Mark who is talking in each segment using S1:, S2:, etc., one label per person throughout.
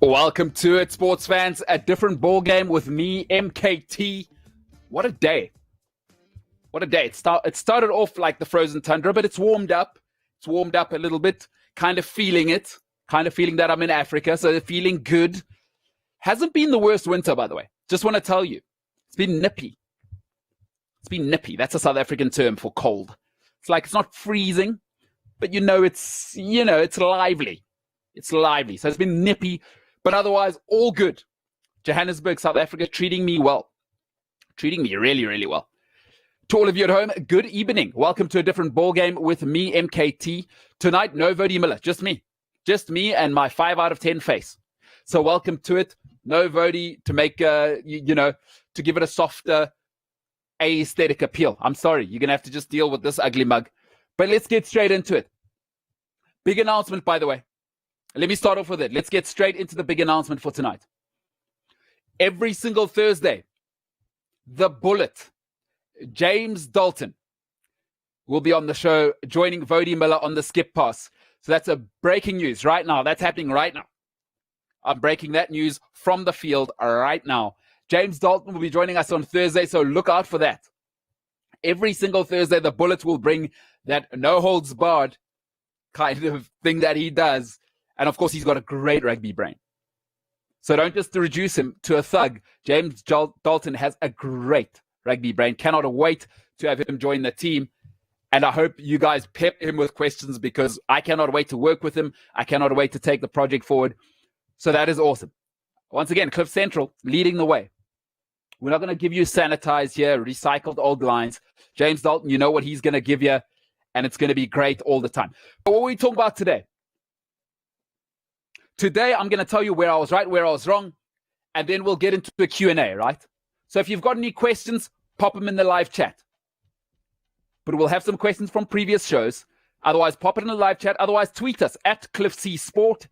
S1: Welcome to it, sports fans. A different ball game with me, MKT. What a day. What a day. It started off like the frozen tundra, but it's warmed up. It's warmed up a little bit. Kind of feeling it. Kind of feeling that I'm in Africa, so feeling good. Hasn't been the worst winter, by the way. Just want to tell you. It's been nippy. It's been nippy. That's a South African term for cold. It's like it's not freezing, but it's lively. It's lively. So it's been nippy. But otherwise, all good. Johannesburg, South Africa, treating me well. Treating me really, really well. To all of you at home, good evening. Welcome to a different ball game with me, MKT. Tonight, no Woude Muller, just me. Just me and my 5 out of 10 face. So welcome to it. No Woude to make, to give it a softer aesthetic appeal. I'm sorry. You're going to have to just deal with this ugly mug. But let's get straight into it. Big announcement, by the way. Let me start off with it. Let's get straight into the big announcement for tonight. Every single Thursday, the Bullet, James Dalton, will be on the show, joining Woude Muller on the skip pass. So that's a breaking news right now. That's happening right now. I'm breaking that news from the field right now. James Dalton will be joining us on Thursday, so look out for that. Every single Thursday, the Bullet will bring that no-holds-barred kind of thing that he does. And, of course, he's got a great rugby brain. So don't just reduce him to a thug. James Dalton has a great rugby brain. Cannot wait to have him join the team. And I hope you guys pep him with questions because I cannot wait to work with him. I cannot wait to take the project forward. So that is awesome. Once again, Cliff Central leading the way. We're not going to give you sanitized here, recycled old lines. James Dalton, you know what he's going to give you, and it's going to be great all the time. But what are we talking about today? Today, I'm going to tell you where I was right, where I was wrong, and then we'll get into a Q&A, right? So if you've got any questions, pop them in the live chat. But we'll have some questions from previous shows. Otherwise, pop it in the live chat. Otherwise, tweet us at CliffCSport,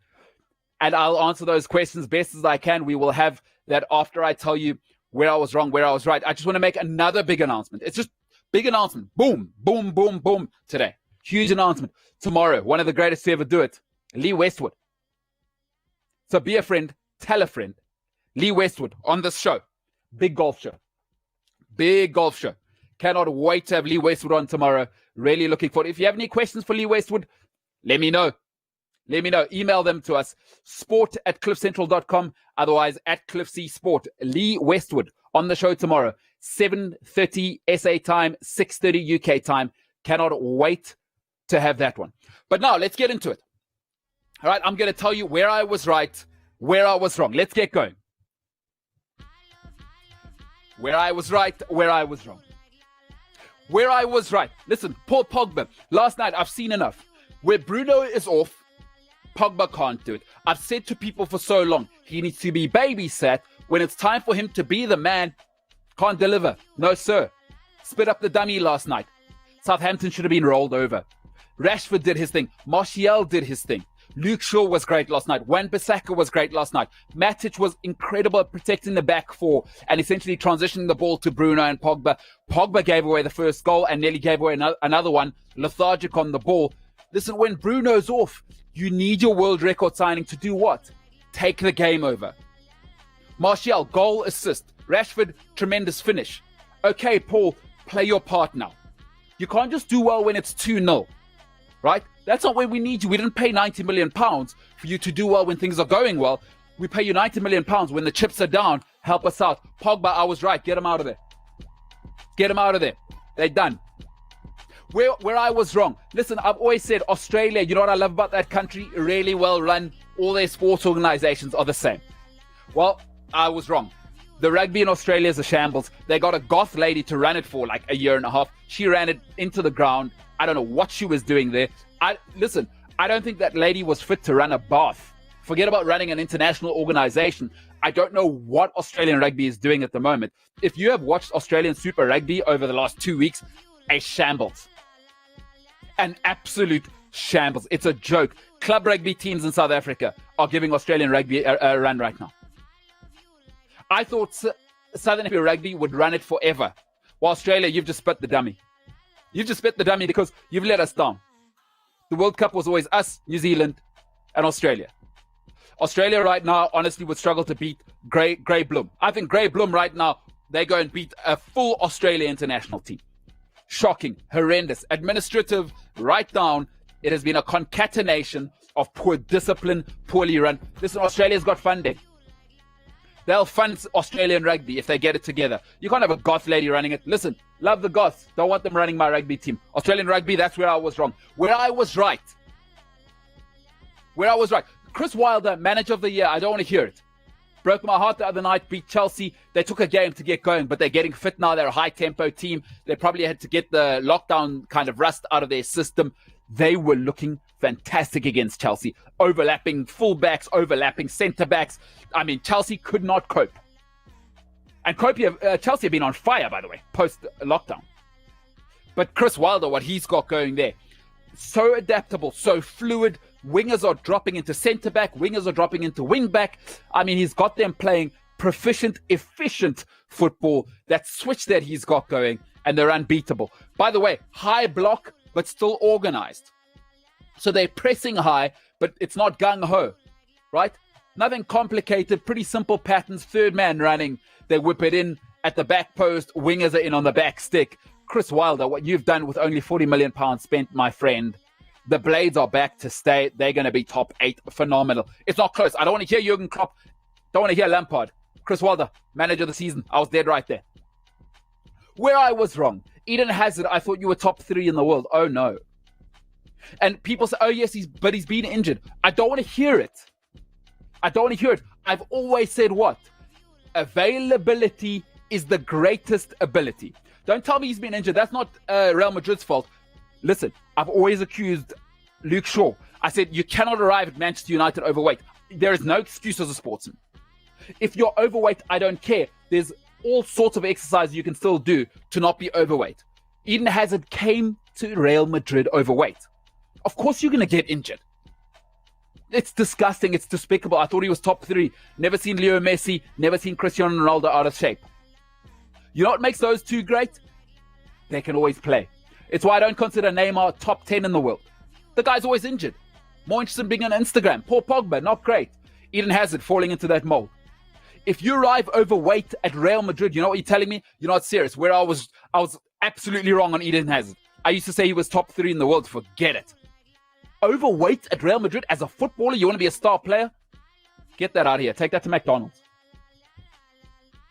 S1: and I'll answer those questions best as I can. We will have that after I tell you where I was wrong, where I was right. I just want to make another big announcement. It's just big announcement. Boom, boom, boom, boom today. Huge announcement. Tomorrow, one of the greatest to ever do it, Lee Westwood. So be a friend, tell a friend. Lee Westwood on this show. Big golf show. Big golf show. Cannot wait to have Lee Westwood on tomorrow. Really looking forward. If you have any questions for Lee Westwood, let me know. Let me know. Email them to us. sport@cliffcentral.com. Otherwise, at CliffCSport. Lee Westwood on the show tomorrow. 7:30 SA time, 6:30 UK time. Cannot wait to have that one. But now, let's get into it. All right, I'm going to tell you where I was right, where I was wrong. Let's get going. Where I was right, where I was wrong. Where I was right. Listen, Paul Pogba. Last night, I've seen enough. Where Bruno is off, Pogba can't do it. I've said to people for so long, he needs to be babysat. When it's time for him to be the man, can't deliver. No, sir. Spit up the dummy last night. Southampton should have been rolled over. Rashford did his thing. Martial did his thing. Luke Shaw was great last night. Wan-Bissaka was great last night. Matic was incredible at protecting the back four and essentially transitioning the ball to Bruno and Pogba. Pogba gave away the first goal and nearly gave away another one. Lethargic on the ball. Listen, when Bruno's off, you need your world record signing to do what? Take the game over. Martial, goal, assist. Rashford, tremendous finish. Okay, Paul, play your part now. You can't just do well when it's 2-0, right? That's not where we need you. We didn't pay £90 million for you to do well when things are going well. We pay you £90 million when the chips are down. Help us out. Pogba, I was right. Get him out of there. Get him out of there. They're done. Where I was wrong. Listen, I've always said Australia, you know what I love about that country? Really well run. All their sports organizations are the same. Well, I was wrong. The rugby in Australia is a shambles. They got a goth lady to run it for like a year and a half. She ran it into the ground. I don't know what she was doing there. Listen, I don't think that lady was fit to run a bath. Forget about running an international organization. I don't know what Australian rugby is doing at the moment. If you have watched Australian Super Rugby over the last 2 weeks, a shambles. An absolute shambles. It's a joke. Club rugby teams in South Africa are giving Australian rugby a run right now. I thought Southern Africa rugby would run it forever. Well, Australia, you've just spit the dummy. You've just spit the dummy because you've let us down. The World Cup was always us, New Zealand, and Australia. Australia right now, honestly, would struggle to beat Grey Bloom. I think Grey Bloom right now, they go and beat a full Australia international team. Shocking, horrendous, administrative, right down. It has been a concatenation of poor discipline, poorly run. Listen, Australia's got funding. They'll fund Australian rugby if they get it together. You can't have a goth lady running it. Listen, love the goths. Don't want them running my rugby team. Australian rugby, that's where I was wrong. Where I was right. Chris Wilder, manager of the year. I don't want to hear it. Broke my heart the other night, beat Chelsea. They took a game to get going, but they're getting fit now. They're a high-tempo team. They probably had to get the lockdown kind of rust out of their system. They were looking fantastic against Chelsea. Overlapping fullbacks, overlapping centre-backs. I mean, Chelsea could not cope. And Chelsea have been on fire, by the way, post-lockdown. But Chris Wilder, what he's got going there, so adaptable, so fluid. Wingers are dropping into centre-back. Wingers are dropping into wing-back. I mean, he's got them playing proficient, efficient football. That switch that he's got going, and they're unbeatable. By the way, high block, but still organized. So they're pressing high, but it's not gung-ho, right? Nothing complicated, pretty simple patterns. Third man running. They whip it in at the back post. Wingers are in on the back stick. Chris Wilder, what you've done with only £40 million spent, my friend. The Blades are back to stay. They're going to be top 8. Phenomenal. It's not close. I don't want to hear Jurgen Klopp. Don't want to hear Lampard. Chris Wilder, manager of the season. I was dead right there. Where I was wrong. Eden Hazard, I thought you were top 3 in the world. Oh, no. And people say, oh, yes, he's been injured. I don't want to hear it. I've always said what? Availability is the greatest ability. Don't tell me he's been injured. That's not Real Madrid's fault. Listen, I've always accused Luke Shaw. I said, you cannot arrive at Manchester United overweight. There is no excuse as a sportsman. If you're overweight, I don't care. There's all sorts of exercises you can still do to not be overweight. Eden Hazard came to Real Madrid overweight. Of course you're going to get injured. It's disgusting. It's despicable. I thought he was top 3. Never seen Leo Messi. Never seen Cristiano Ronaldo out of shape. You know what makes those two great? They can always play. It's why I don't consider Neymar top 10 in the world. The guy's always injured. More interested in being on Instagram. Paul Pogba, not great. Eden Hazard falling into that mold. If you arrive overweight at Real Madrid, you know what you're telling me? You're not serious. Where I was absolutely wrong on Eden Hazard. I used to say he was top 3 in the world. Forget it. Overweight at Real Madrid as a footballer? You want to be a star player? Get that out of here. Take that to McDonald's.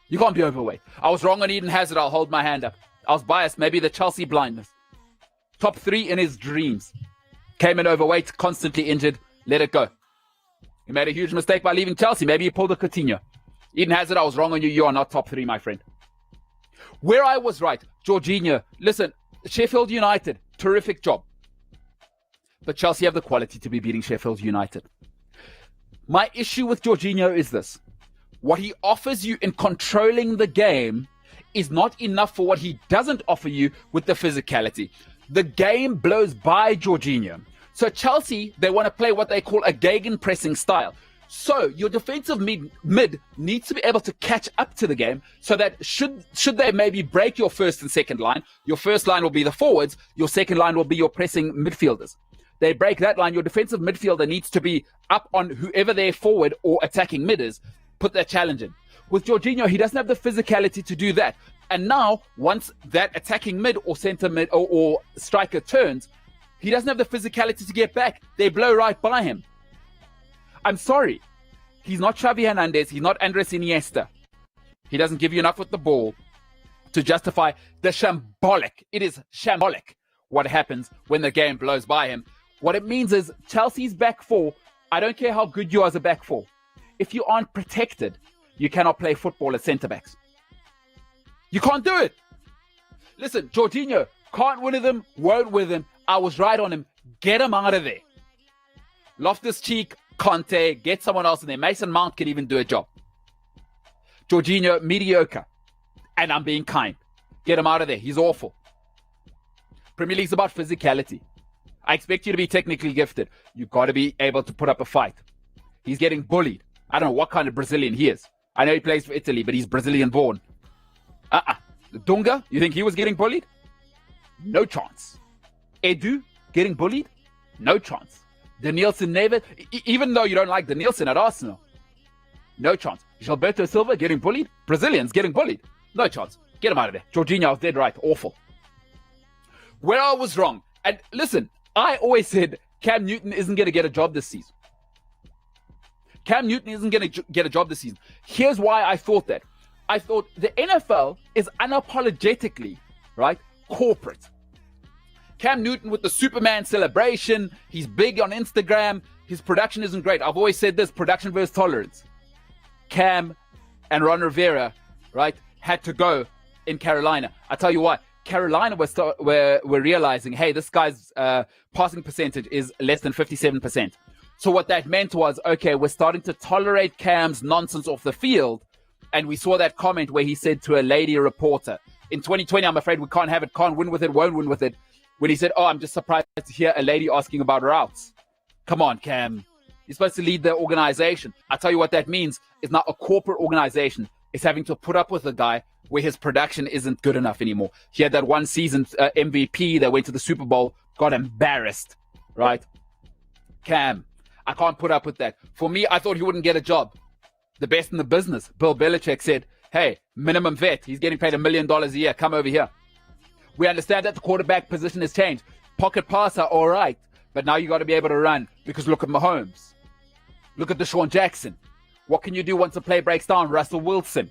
S1: You can't be overweight. I was wrong on Eden Hazard. I'll hold my hand up. I was biased. Maybe the Chelsea blindness. Top 3 in his dreams. Came in overweight, constantly injured. Let it go. He made a huge mistake by leaving Chelsea. Maybe he pulled a Coutinho. Eden Hazard, I was wrong on you. You are not top 3, my friend. Where I was right, Jorginho. Listen, Sheffield United, terrific job. But Chelsea have the quality to be beating Sheffield United. My issue with Jorginho is this. What he offers you in controlling the game is not enough for what he doesn't offer you with the physicality. The game blows by Jorginho. So Chelsea, they want to play what they call a gegenpressing style. So your defensive mid needs to be able to catch up to the game so that should they maybe break your first and second line, your first line will be the forwards, your second line will be your pressing midfielders. They break that line, your defensive midfielder needs to be up on whoever their forward or attacking mid is, put that challenge in. With Jorginho, he doesn't have the physicality to do that. And now, once that attacking mid or center mid or striker turns, he doesn't have the physicality to get back. They blow right by him. I'm sorry. He's not Xavi Hernandez. He's not Andres Iniesta. He doesn't give you enough with the ball to justify the shambolic. It is shambolic what happens when the game blows by him. What it means is Chelsea's back four, I don't care how good you are as a back four. If you aren't protected, you cannot play football at centre-backs. You can't do it. Listen, Jorginho, can't win with him, won't with him. I was right on him. Get him out of there. Loftus-Cheek, Conte, get someone else in there. Mason Mount can even do a job. Jorginho, mediocre. And I'm being kind. Get him out of there. He's awful. Premier League's about physicality. I expect you to be technically gifted. You've got to be able to put up a fight. He's getting bullied. I don't know what kind of Brazilian he is. I know he plays for Italy, but he's Brazilian born. Dunga, you think he was getting bullied? No chance. Edu, getting bullied? No chance. Danielson never, even though you don't like Danielson at Arsenal, no chance. Gilberto Silva getting bullied. Brazilians getting bullied. No chance. Get him out of there. Jorginho, I was dead right. Awful. Where I was wrong. And listen, I always said Cam Newton isn't going to get a job this season. Cam Newton isn't going to get a job this season. Here's why I thought that. I thought the NFL is unapologetically, right, corporate. Cam Newton with the Superman celebration. He's big on Instagram. His production isn't great. I've always said this, production versus tolerance. Cam and Ron Rivera, right, had to go in Carolina. I tell you what, Carolina were realizing, hey, this guy's passing percentage is less than 57%. So what that meant was, okay, we're starting to tolerate Cam's nonsense off the field. And we saw that comment where he said to a lady reporter, in 2020, I'm afraid we can't have it, can't win with it, won't win with it. When he said, oh, I'm just surprised to hear a lady asking about routes. Come on, Cam. You're supposed to lead the organization. I tell you what that means is not a corporate organization. It's having to put up with a guy where his production isn't good enough anymore. He had that one season MVP that went to the Super Bowl, got embarrassed, right? Cam, I can't put up with that. For me, I thought he wouldn't get a job. The best in the business. Bill Belichick said, hey, minimum vet. He's getting paid $1 million a year. Come over here. We understand that the quarterback position has changed. Pocket passer, all right. But now you got to be able to run because look at Mahomes. Look at Deshaun Jackson. What can you do once the play breaks down? Russell Wilson.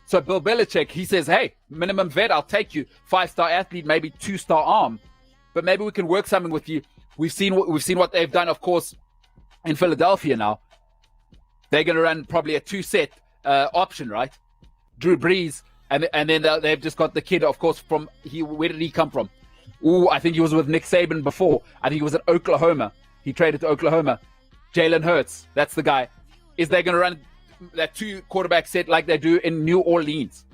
S1: So Bill Belichick, he says, hey, minimum vet, I'll take you. 5-star athlete, maybe 2-star arm. But maybe we can work something with you. We've seen what they've done, of course, in Philadelphia now. They're going to run probably a 2-set option, right? Drew Brees. And then they've just got the kid, of course, where did he come from? I think he was with Nick Saban before. I think he was at Oklahoma. He traded to Oklahoma. Jalen Hurts, that's the guy. Is they going to run that 2-quarterback set like they do in New Orleans?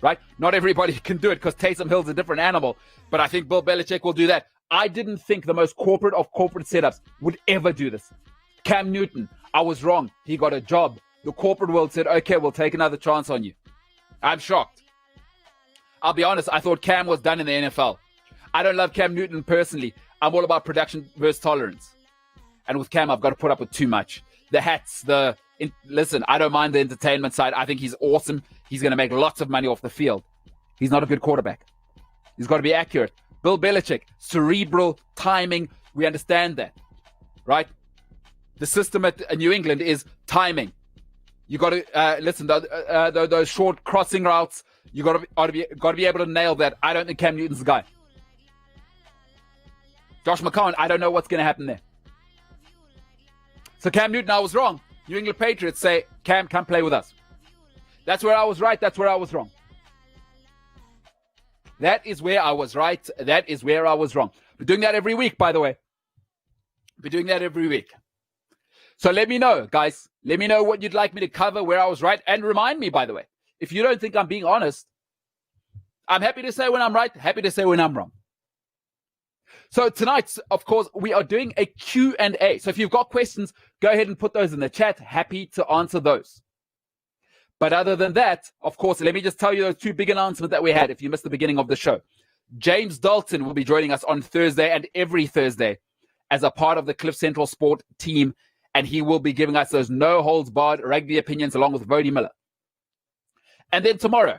S1: Right? Not everybody can do it because Taysom Hill's a different animal. But I think Bill Belichick will do that. I didn't think the most corporate of corporate setups would ever do this. Cam Newton, I was wrong. He got a job. The corporate world said, okay, we'll take another chance on you. I'm shocked. I'll be honest, I thought Cam was done in the NFL. I don't love Cam Newton personally. I'm all about production versus tolerance. And with Cam, I've got to put up with too much. The hats, listen, I don't mind the entertainment side. I think he's awesome. He's going to make lots of money off the field. He's not a good quarterback. He's got to be accurate. Bill Belichick, cerebral, timing. We understand that, right? The system at New England is timing. You got to listen. Those short crossing routes. You got to be able to nail that. I don't think Cam Newton's the guy. Josh McCown. I don't know what's going to happen there. So Cam Newton, I was wrong. New England Patriots say, Cam, come play with us. That's where I was right. That's where I was wrong. That is where I was right. That is where I was wrong. We're doing that every week, by the way. We're doing that every week. So let me know, guys. Let me know what you'd like me to cover, where I was right. And remind me, by the way, if you don't think I'm being honest, I'm happy to say when I'm right, happy to say when I'm wrong. So tonight, of course, we are doing a Q&A. So if you've got questions, go ahead and put those in the chat. Happy to answer those. But other than that, of course, let me just tell you those 2 big announcements that we had if you missed the beginning of the show. James Dalton will be joining us on Thursday and every Thursday as a part of the Cliff Central Sport team. And he will be giving us those no-holds-barred rugby opinions along with Woude Muller. And then tomorrow,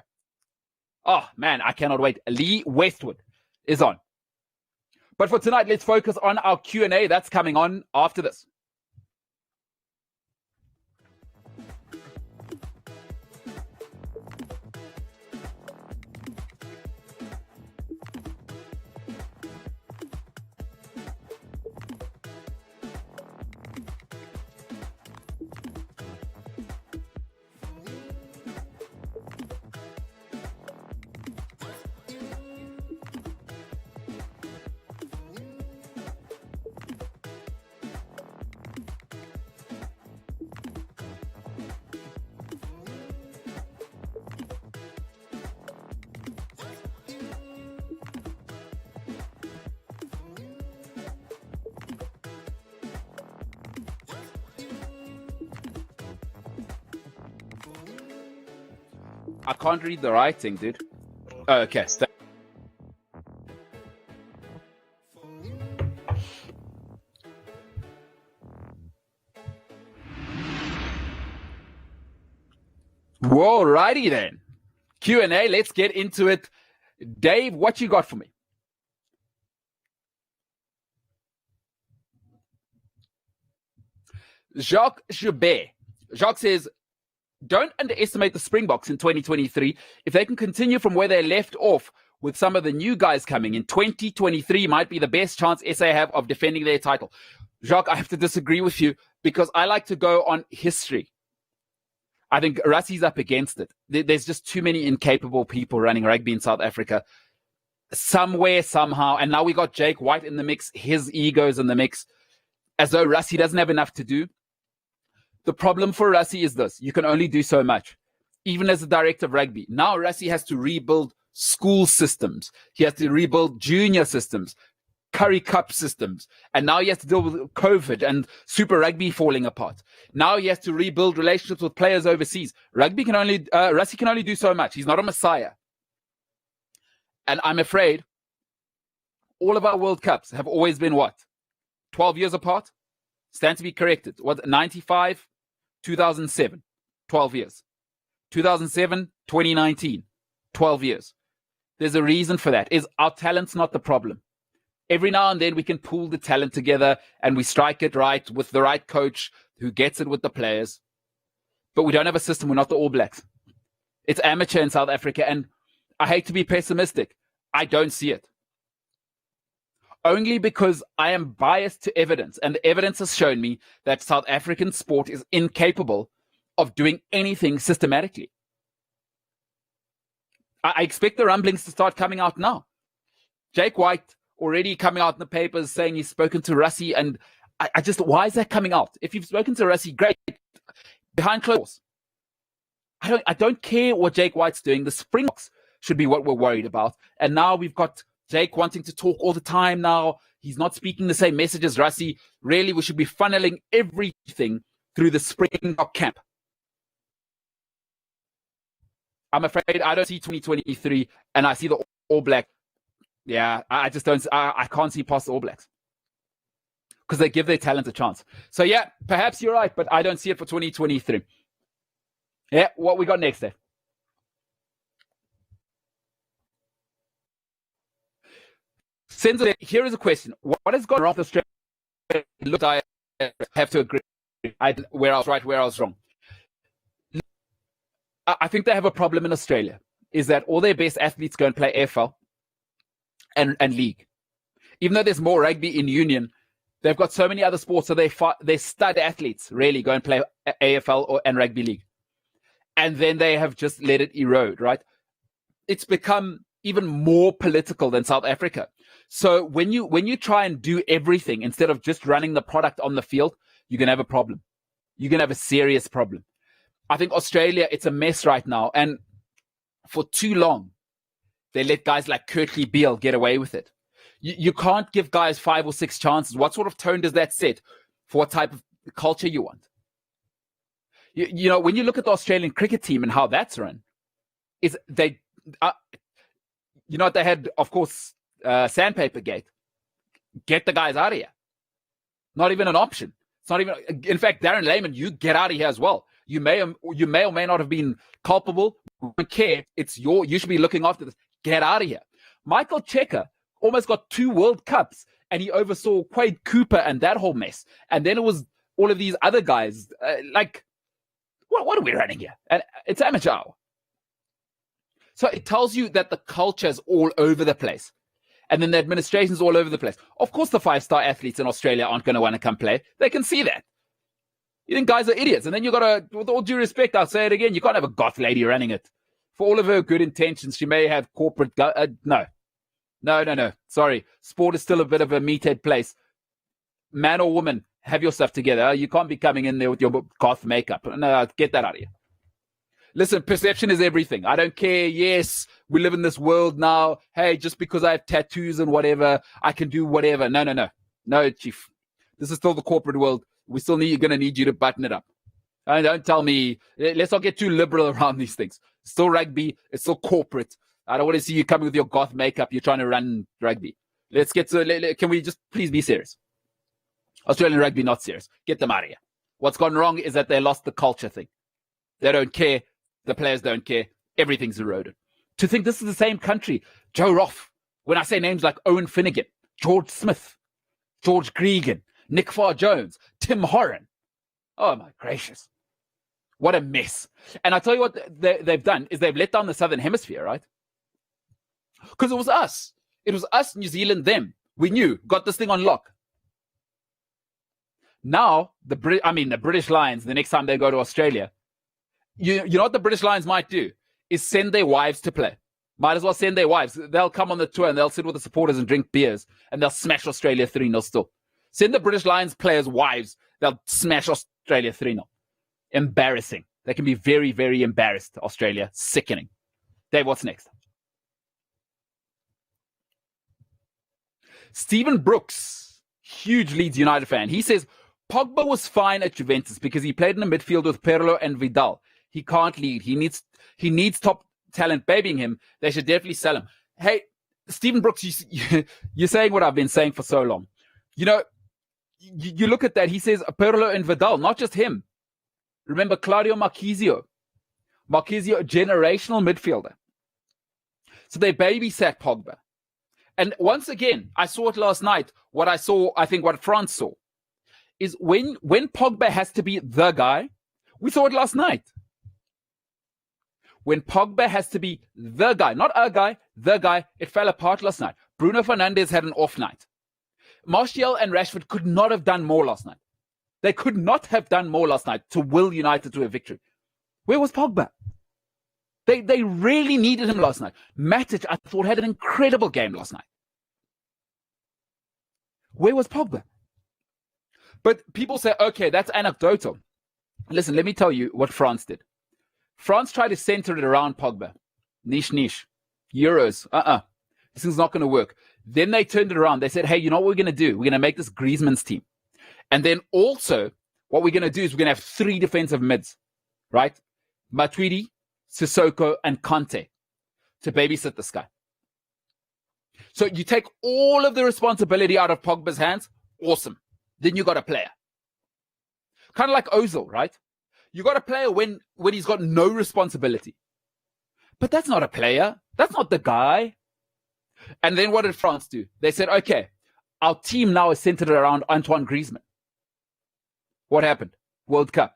S1: oh, man, I cannot wait. Lee Westwood is on. But for tonight, let's focus on our Q&A. That's coming on after this. I can't read the writing, dude. Oh, okay. Well, righty then. Q&A, let's get into it. Dave, what you got for me? Jacques Joubert. Jacques says, don't underestimate the Springboks in 2023. If they can continue from where they left off with some of the new guys coming in, 2023 might be the best chance SA have of defending their title. Jacques, I have to disagree with you because I like to go on history. I think Rassi's up against it. There's just too many incapable people running rugby in South Africa. Somewhere, somehow, and now we got Jake White in the mix, his ego's in the mix, as though Rassie doesn't have enough to do. The problem for Rassie is this. You can only do so much, even as a director of rugby. Now Rassie has to rebuild school systems. He has to rebuild junior systems, Curry Cup systems. And now he has to deal with COVID and Super Rugby falling apart. Now he has to rebuild relationships with players overseas. Rassie can only do so much. He's not a messiah. And I'm afraid all of our World Cups have always been what? 12 years apart? Stand to be corrected. What, 95? 2007, 12 years. 2007, 2019, 12 years. There's a reason for that. Is our talent's not the problem. Every now and then we can pool the talent together and we strike it right with the right coach who gets it with the players. But we don't have a system. We're not the All Blacks. It's amateur in South Africa. And I hate to be pessimistic. I don't see it. Only because I am biased to evidence, and the evidence has shown me that South African sport is incapable of doing anything systematically. I expect the rumblings to start coming out now. Jake White already coming out in the papers saying he's spoken to Rassie, and I just, why is that coming out? If you've spoken to Rassie, great. Behind closed doors. I don't care what Jake White's doing. The Springboks should be what we're worried about. And now we've got Jake wanting to talk all the time now. He's not speaking the same message as Rassie. Really, we should be funneling everything through the Springbok camp. I'm afraid I don't see 2023, and I see the All Black. Yeah, I just don't. I can't see past the All Blacks because they give their talent a chance. So yeah, perhaps you're right, but I don't see it for 2023. Yeah, what we got next there? Senzo, here is a question. What has gone wrong with Australia? Look, I have to agree. Where I was right, where I was wrong. I think they have a problem in Australia, is that all their best athletes go and play AFL and league. Even though there's more rugby in union, they've got so many other sports, so they stud athletes really go and play AFL and rugby league. And then they have just let it erode, right? It's become even more political than South Africa. So when you try and do everything instead of just running the product on the field, you're going to have a problem. You're going to have a serious problem. I think Australia, it's a mess right now. And for too long, they let guys like Kurtley Beale get away with it. You can't give guys 5 or 6 chances. What sort of tone does that set for what type of culture you want? You know, when you look at the Australian cricket team and how that's run, is they, you know, they had, of course, Sandpaper Gate. Get the guys out of here. Not even an option. It's not even. In fact, Darren Lehman, you get out of here as well. You may or may not have been culpable. We don't care. It's you should be looking after this. Get out of here. Michael Checker almost got 2 World Cups, and he oversaw Quade Cooper and that whole mess. And then it was all of these other guys. What are we running here? And it's amateur hour. So it tells you that the culture is all over the place. And then the administration's all over the place. Of course, the 5-star athletes in Australia aren't going to want to come play. They can see that. You think guys are idiots. And then you got to, with all due respect, I'll say it again, you can't have a goth lady running it. For all of her good intentions, she may have corporate... No. Sorry. Sport is still a bit of a meathead place. Man or woman, have your stuff together. You can't be coming in there with your goth makeup. No, get that out of here. Listen, perception is everything. I don't care. Yes, we live in this world now. Hey, just because I have tattoos and whatever, I can do whatever. No. No, Chief. This is still the corporate world. We still going to need you to button it up. And don't tell me, let's not get too liberal around these things. It's still rugby. It's still corporate. I don't want to see you coming with your goth makeup. You're trying to run rugby. Let's get to, can we just please be serious? Australian rugby, not serious. Get them out of here. What's gone wrong is that they lost the culture thing. They don't care. The players don't care. Everything's eroded. To think this is the same country, Joe Roff, when I say names like Owen Finnegan, George Smith, George Gregan, Nick Farr-Jones, Tim Horan. Oh, my gracious. What a mess. And I tell you what they've done is they've let down the Southern Hemisphere, right? Because it was us. It was us, New Zealand, them. We knew, got this thing on lock. Now, the British Lions, the next time they go to Australia, you know what the British Lions might do? Is send their wives to play. Might as well send their wives. They'll come on the tour and they'll sit with the supporters and drink beers and they'll smash Australia 3-0 still. Send the British Lions players' wives. They'll smash Australia 3-0. Embarrassing. They can be very, very embarrassed, Australia. Sickening. Dave, what's next? Stephen Brooks, huge Leeds United fan. He says, Pogba was fine at Juventus because he played in the midfield with Pirlo and Vidal. He can't lead. He needs top talent babying him. They should definitely sell him. Hey, Stephen Brooks, you're saying what I've been saying for so long. You know, you look at that. He says Pirlo and Vidal, not just him. Remember Claudio Marchisio. Marchisio, a generational midfielder. So they babysat Pogba. And once again, I saw it last night. What I saw, I think what France saw, is when Pogba has to be the guy, we saw it last night. When Pogba has to be the guy, not a guy, the guy, it fell apart last night. Bruno Fernandes had an off night. Martial and Rashford could not have done more last night. They could not have done more last night to will United to a victory. Where was Pogba? They really needed him last night. Matic, I thought, had an incredible game last night. Where was Pogba? But people say, okay, that's anecdotal. Listen, let me tell you what France did. France tried to center it around Pogba. Niche. Euros. This is not going to work. Then they turned it around. They said, hey, you know what we're going to do? We're going to make this Griezmann's team. And then also, what we're going to do is we're going to have 3 defensive mids, right? Matuidi, Sissoko, and Kante to babysit this guy. So you take all of the responsibility out of Pogba's hands. Awesome. Then you got a player. Kind of like Ozil, right? You got a player when he's got no responsibility. But that's not a player. That's not the guy. And then what did France do? They said, okay, our team now is centered around Antoine Griezmann. What happened? World Cup.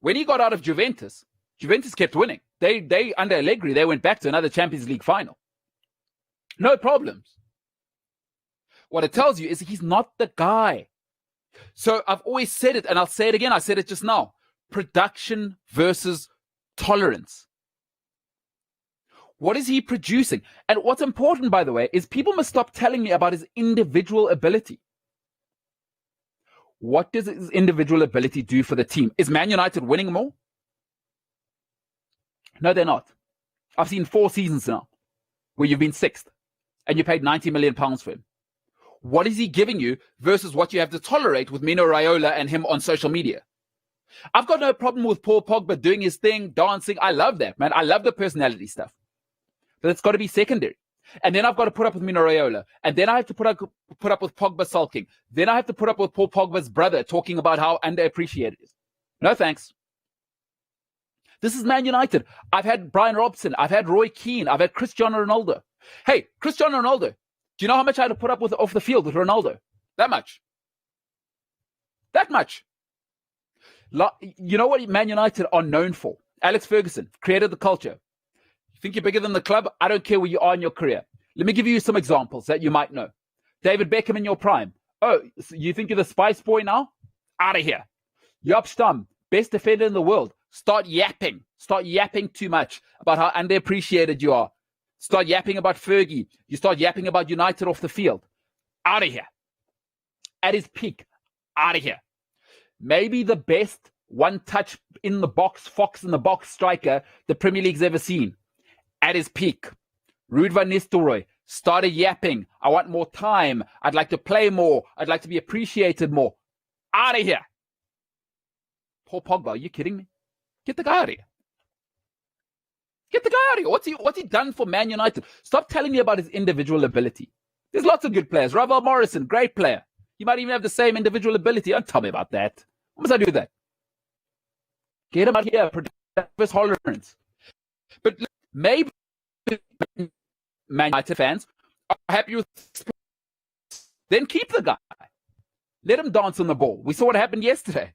S1: When he got out of Juventus, Juventus kept winning. They under Allegri, they went back to another Champions League final. No problems. What it tells you is he's not the guy. So I've always said it, and I'll say it again. I said it just now. Production versus tolerance. What is he producing? And what's important, by the way, is people must stop telling me about his individual ability. What does his individual ability do for the team? Is Man United winning more? No, they're not. I've seen 4 seasons now where you've been 6th and you paid £90 million for him. What is he giving you versus what you have to tolerate with Mino Raiola and him on social media? I've got no problem with Paul Pogba doing his thing, dancing. I love that, man. I love the personality stuff. But it's got to be secondary. And then I've got to put up with Mino Raiola. And then I have to put up with Pogba sulking. Then I have to put up with Paul Pogba's brother talking about how underappreciated it is. No thanks. This is Man United. I've had Brian Robson. I've had Roy Keane. I've had Cristiano Ronaldo. Hey, Cristiano Ronaldo. Do you know how much I had to put up with off the field with Ronaldo? That much. That much. You know what Man United are known for? Alex Ferguson created the culture. You think you're bigger than the club? I don't care where you are in your career. Let me give you some examples that you might know. David Beckham in your prime. Oh, so you think you're the Spice Boy now? Out of here. Jaap Stam, best defender in the world. Start yapping. Start yapping too much about how underappreciated you are. Start yapping about Fergie. You start yapping about United off the field. Out of here. At his peak. Out of here. Maybe the best one-touch in the box, fox in the box striker the Premier League's ever seen. At his peak. Ruud van Nistelrooy started yapping. I want more time. I'd like to play more. I'd like to be appreciated more. Out of here. Paul Pogba, are you kidding me? Get the guy out of here. Get the guy out of here. What's he done for Man United? Stop telling me about his individual ability. There's lots of good players. Ravel Morrison, great player. He might even have the same individual ability. Don't tell me about that. Why must I do that? Get him out here. his tolerance. But maybe Man United fans are happy with then keep the guy. Let him dance on the ball. We saw what happened yesterday.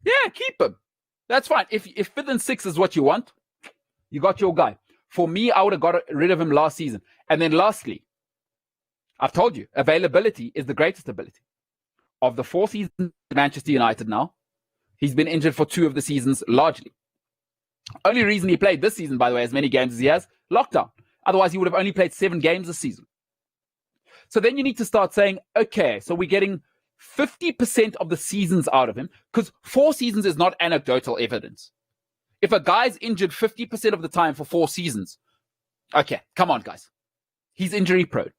S1: Yeah, keep him. That's fine. If 5th and 6th is what you want, you got your guy. For me, I would have got rid of him last season. And then lastly, I've told you, availability is the greatest ability. Of the 4 seasons at Manchester United now, he's been injured for 2 of the seasons largely. Only reason he played this season, by the way, as many games as he has, lockdown. Otherwise, he would have only played 7 games this season. So then you need to start saying, okay, so we're getting 50% of the seasons out of him, because 4 seasons is not anecdotal evidence. If a guy's injured 50% of the time for 4 seasons, okay, come on, guys. He's injury prone.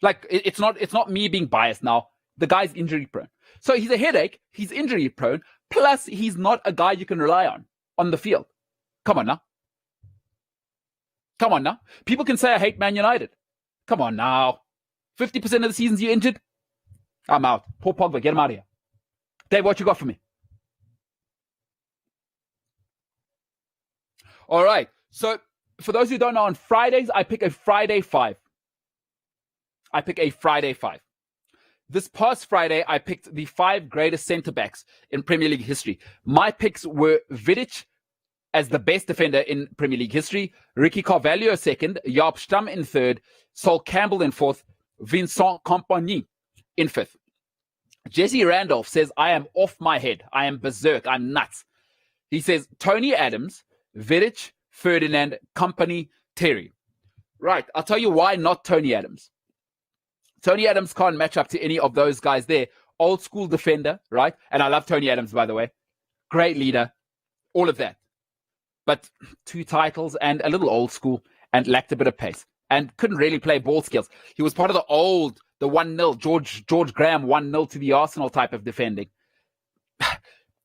S1: Like, it's not me being biased now. The guy's injury prone. So he's a headache, he's injury prone, plus he's not a guy you can rely on the field. Come on now. Come on now. People can say I hate Man United. Come on now. 50% of the seasons you're injured, I'm out. Paul Pogba, get him out of here. Dave, what you got for me? All right. So for those who don't know, on Fridays, I pick a Friday 5. This past Friday, I picked the 5 greatest centre-backs in Premier League history. My picks were Vidic as the best defender in Premier League history, Ricky Carvalho second, Jaap Stam in third, Sol Campbell in fourth, Vincent Kompany in fifth. Jesse Randolph says, I am off my head. I am berserk. I'm nuts. He says, Tony Adams, Vidic, Ferdinand, Kompany, Terry. Right. I'll tell you why not Tony Adams. Tony Adams can't match up to any of those guys there. Old school defender, right? And I love Tony Adams, by the way. Great leader. All of that. But 2 titles and a little old school and lacked a bit of pace and couldn't really play ball skills. He was part of the 1-0, George Graham 1-0 to the Arsenal type of defending.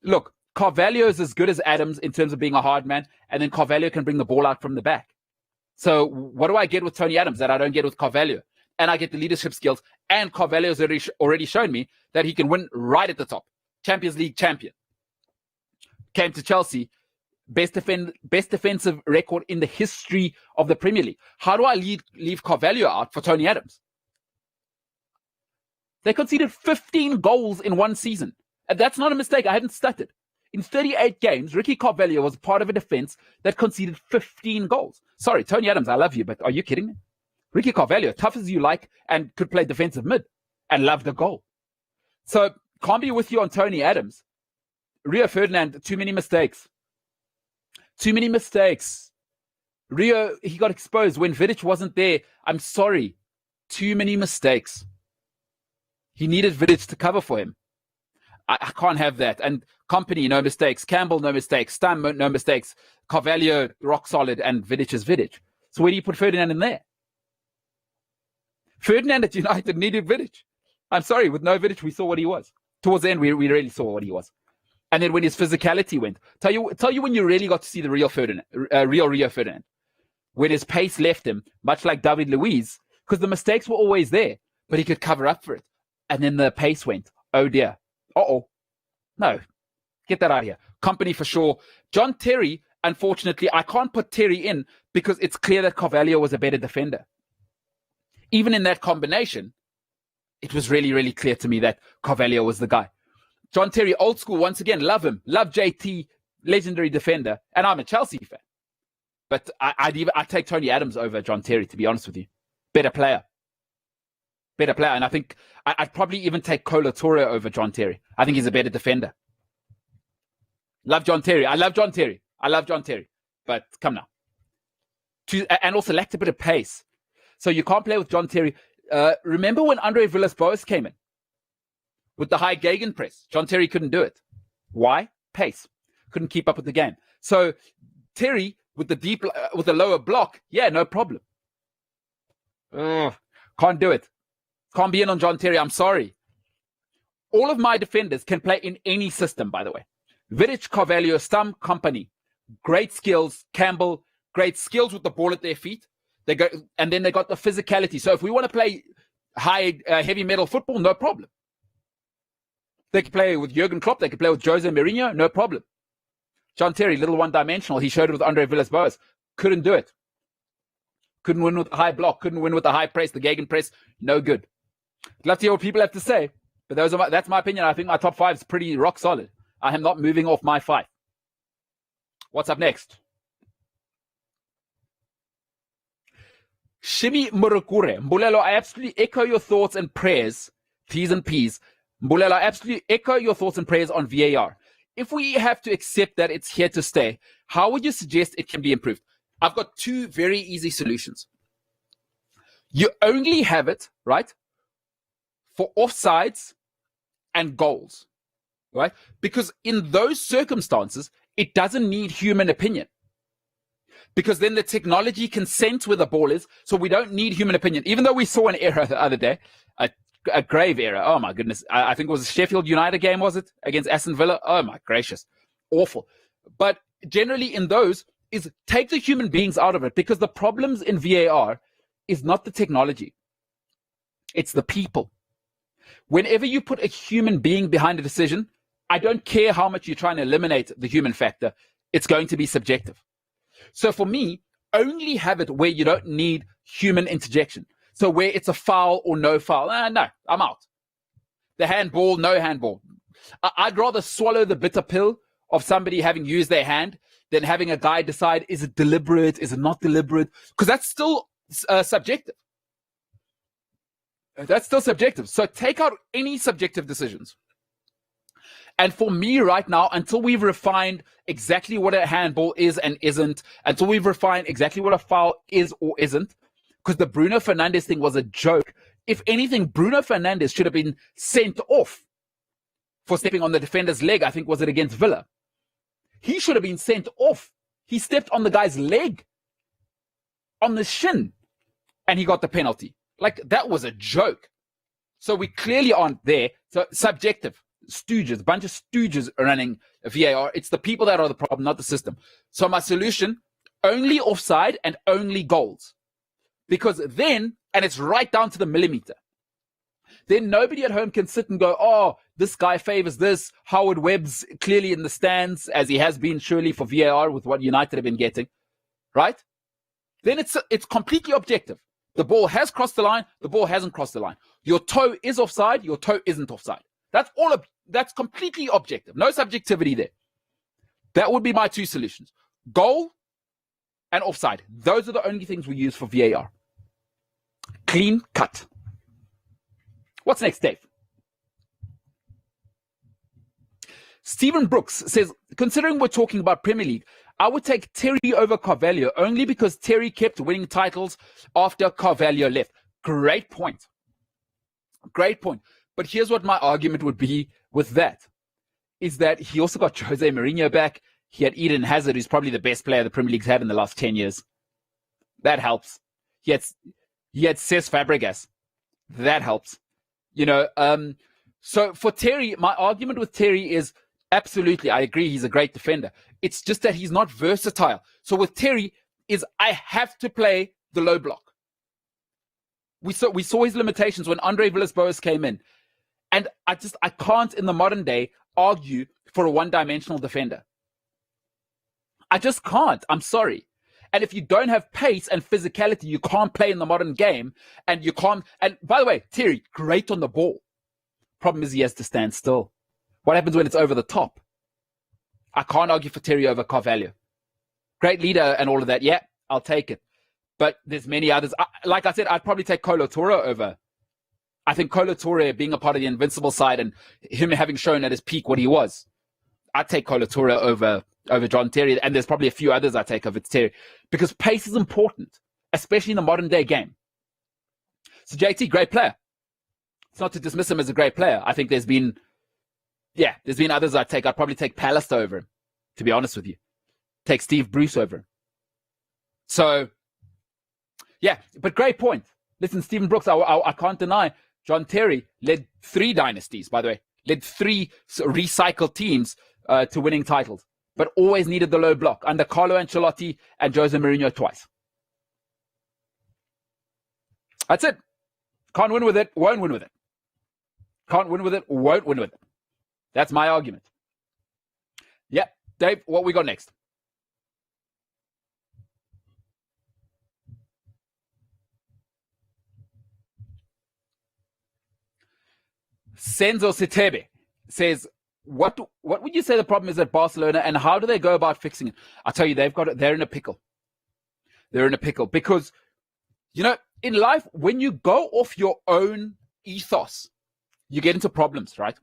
S1: Look, Carvalho is as good as Adams in terms of being a hard man, and then Carvalho can bring the ball out from the back. So what do I get with Tony Adams that I don't get with Carvalho? And I get the leadership skills, and Carvalho's already shown me that he can win right at the top. Champions League champion. Came to Chelsea. Best defensive record in the history of the Premier League. How do I leave Carvalho out for Tony Adams? They conceded 15 goals in one season. And that's not a mistake. I haven't stuttered. In 38 games, Ricky Carvalho was part of a defense that conceded 15 goals. Sorry, Tony Adams, I love you, but are you kidding me? Ricky Carvalho, tough as you like, and could play defensive mid and loved a goal. So, can't be with you on Tony Adams. Rio Ferdinand, too many mistakes. Too many mistakes. Rio, he got exposed when Vidic wasn't there. I'm sorry. Too many mistakes. He needed Vidic to cover for him. I can't have that. And Kompany, no mistakes. Campbell, no mistakes. Stam, no mistakes. Carvalho, rock solid. And Vidic is Vidic. So where do you put Ferdinand in there? Ferdinand at United needed Vidic. I'm sorry. With no Vidic, we saw what he was. Towards the end, we really saw what he was. And then when his physicality went, tell you when you really got to see the real Ferdinand, real Rio Ferdinand, when his pace left him, much like David Luiz, because the mistakes were always there, but he could cover up for it. And then the pace went. Oh dear. No, get that out of here. Kompany for sure. John Terry, unfortunately, I can't put Terry in because it's clear that Carvalho was a better defender. Even in that combination, it was really, really clear to me that Carvalho was the guy. John Terry, old school, once again, love him. Love JT, legendary defender. And I'm a Chelsea fan. But I'd take Tony Adams over John Terry, to be honest with you. Better player. And I think I'd probably even take Cola Torre over John Terry. I think he's a better defender. Love John Terry. I love John Terry. But come now. And also lacked a bit of pace. So you can't play with John Terry. Remember when Andre Villas-Boas came in? With the high gegenpress. John Terry couldn't do it. Why? Pace. Couldn't keep up with the game. So Terry with the lower block, yeah, no problem. Can't do it. Can't be in on John Terry. I'm sorry. All of my defenders can play in any system, by the way. Vidic, Carvalho, Stam, Kompany. Great skills. Campbell, great skills with the ball at their feet. And then they got the physicality. So if we want to play high, heavy metal football, no problem. They could play with Jurgen Klopp. They could play with Jose Mourinho. No problem. John Terry, little one-dimensional. He showed it with Andre Villas-Boas. Couldn't do it. Couldn't win with the high block. Couldn't win with the high press, the gegenpress. No good. I'd love to hear what people have to say. But that's my opinion. I think my top 5 is pretty rock solid. I am not moving off my 5. What's up next? Shimi Murukure. Mbulelo, I absolutely echo your thoughts and prayers. T's and P's. Mbulelo, I absolutely echo your thoughts and prayers on VAR. If we have to accept that it's here to stay, how would you suggest it can be improved? I've got 2 very easy solutions. You only have it, right, for offsides and goals, right? Because in those circumstances, it doesn't need human opinion. Because then the technology can sense where the ball is, so we don't need human opinion. Even though we saw an error the other day, a grave error. Oh my goodness. I think it was a Sheffield United game, was it? Against Aston Villa. Oh my gracious. Awful. But generally in those is take the human beings out of it, because the problems in VAR is not the technology. It's the people. Whenever you put a human being behind a decision, I don't care how much you're trying to eliminate the human factor. It's going to be subjective. So for me, only have it where you don't need human interjection. So where it's a foul or no foul, no, I'm out. The handball, no handball. I'd rather swallow the bitter pill of somebody having used their hand than having a guy decide, is it deliberate, is it not deliberate? Because that's still subjective. That's still subjective. So take out any subjective decisions. And for me right now, until we've refined exactly what a handball is and isn't, until we've refined exactly what a foul is or isn't, because the Bruno Fernandes thing was a joke. If anything, Bruno Fernandes should have been sent off for stepping on the defender's leg. I think, was it against Villa? He should have been sent off. He stepped on the guy's leg, on the shin, and he got the penalty. Like, that was a joke. So we clearly aren't there. So subjective. Stooges, a bunch of stooges running VAR. It's the people that are the problem, not the system. So my solution, only offside and only goals. Because then, and it's right down to the millimeter, then nobody at home can sit and go, oh, this guy favors this. Howard Webb's clearly in the stands, as he has been surely for VAR with what United have been getting, right? Then it's completely objective. The ball has crossed the line. The ball hasn't crossed the line. Your toe is offside. Your toe isn't offside. That's completely objective. No subjectivity there. That would be my 2 solutions. Goal and offside. Those are the only things we use for VAR. Clean cut. What's next, Dave? Stephen Brooks says, considering we're talking about Premier League, I would take Terry over Carvalho only because Terry kept winning titles after Carvalho left. Great point. Great point. But here's what my argument would be with that, is that he also got Jose Mourinho back. He had Eden Hazard, who's probably the best player the Premier League's had in the last 10 years. That helps. He had Cesc Fabregas. That helps. So for Terry, my argument with Terry is absolutely, I agree, he's a great defender. It's just that he's not versatile. So with Terry is I have to play the low block. We saw his limitations when Andre Villas-Boas came in. And I can't in the modern day argue for a one-dimensional defender. I just can't. I'm sorry. And if you don't have pace and physicality, you can't play in the modern game. And you can't. And by the way, Terry, great on the ball. Problem is he has to stand still. What happens when it's over the top? I can't argue for Terry over Carvalho. Great leader and all of that. Yeah, I'll take it. But there's many others. Like I said, I'd probably take Kolo Touré over. I think Kolo Touré being a part of the Invincible side and him having shown at his peak what he was, I'd take Kolo Touré over John Terry. And there's probably a few others I'd take over Terry. Because pace is important, especially in the modern day game. So JT, great player. It's not to dismiss him as a great player. I think there's been others I'd take. I'd probably take Pallister over him, to be honest with you. Take Steve Bruce over him. So, yeah, but great point. Listen, Stephen Brooks, I can't deny John Terry led 3 dynasties, by the way. Led 3 recycled teams to winning titles, but always needed the low block under Carlo Ancelotti and Jose Mourinho twice. That's it. Can't win with it, won't win with it. Can't win with it, won't win with it. That's my argument. Yeah, Dave, what we got next? Senzo Sitebe says, what would you say the problem is at Barcelona, and how do they go about fixing it? I'll tell you, they're in a pickle. They're in a pickle because, in life, when you go off your own ethos, you get into problems, right?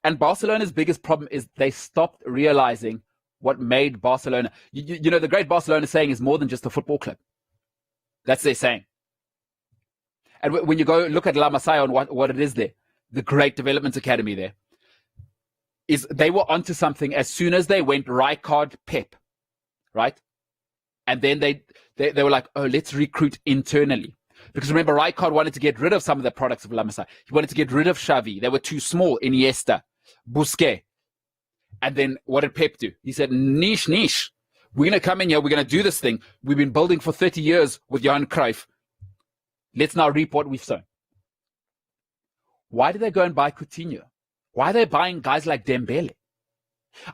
S1: And Barcelona's biggest problem is they stopped realizing what made Barcelona. The great Barcelona saying is more than just a football club. That's their saying. And when you go look at La Masia and what it is there, the great development academy there, is they were onto something as soon as they went Rijkaard, Pep, right? And then they were like, oh, let's recruit internally. Because remember, Rijkaard wanted to get rid of some of the products of La Masia. He wanted to get rid of Xavi. They were too small. Iniesta, Busquets. And then what did Pep do? He said, niche. We're going to come in here. We're going to do this thing. We've been building for 30 years with Johan Cruyff. Let's now reap what we've sown. Why did they go and buy Coutinho? Why are they buying guys like Dembele?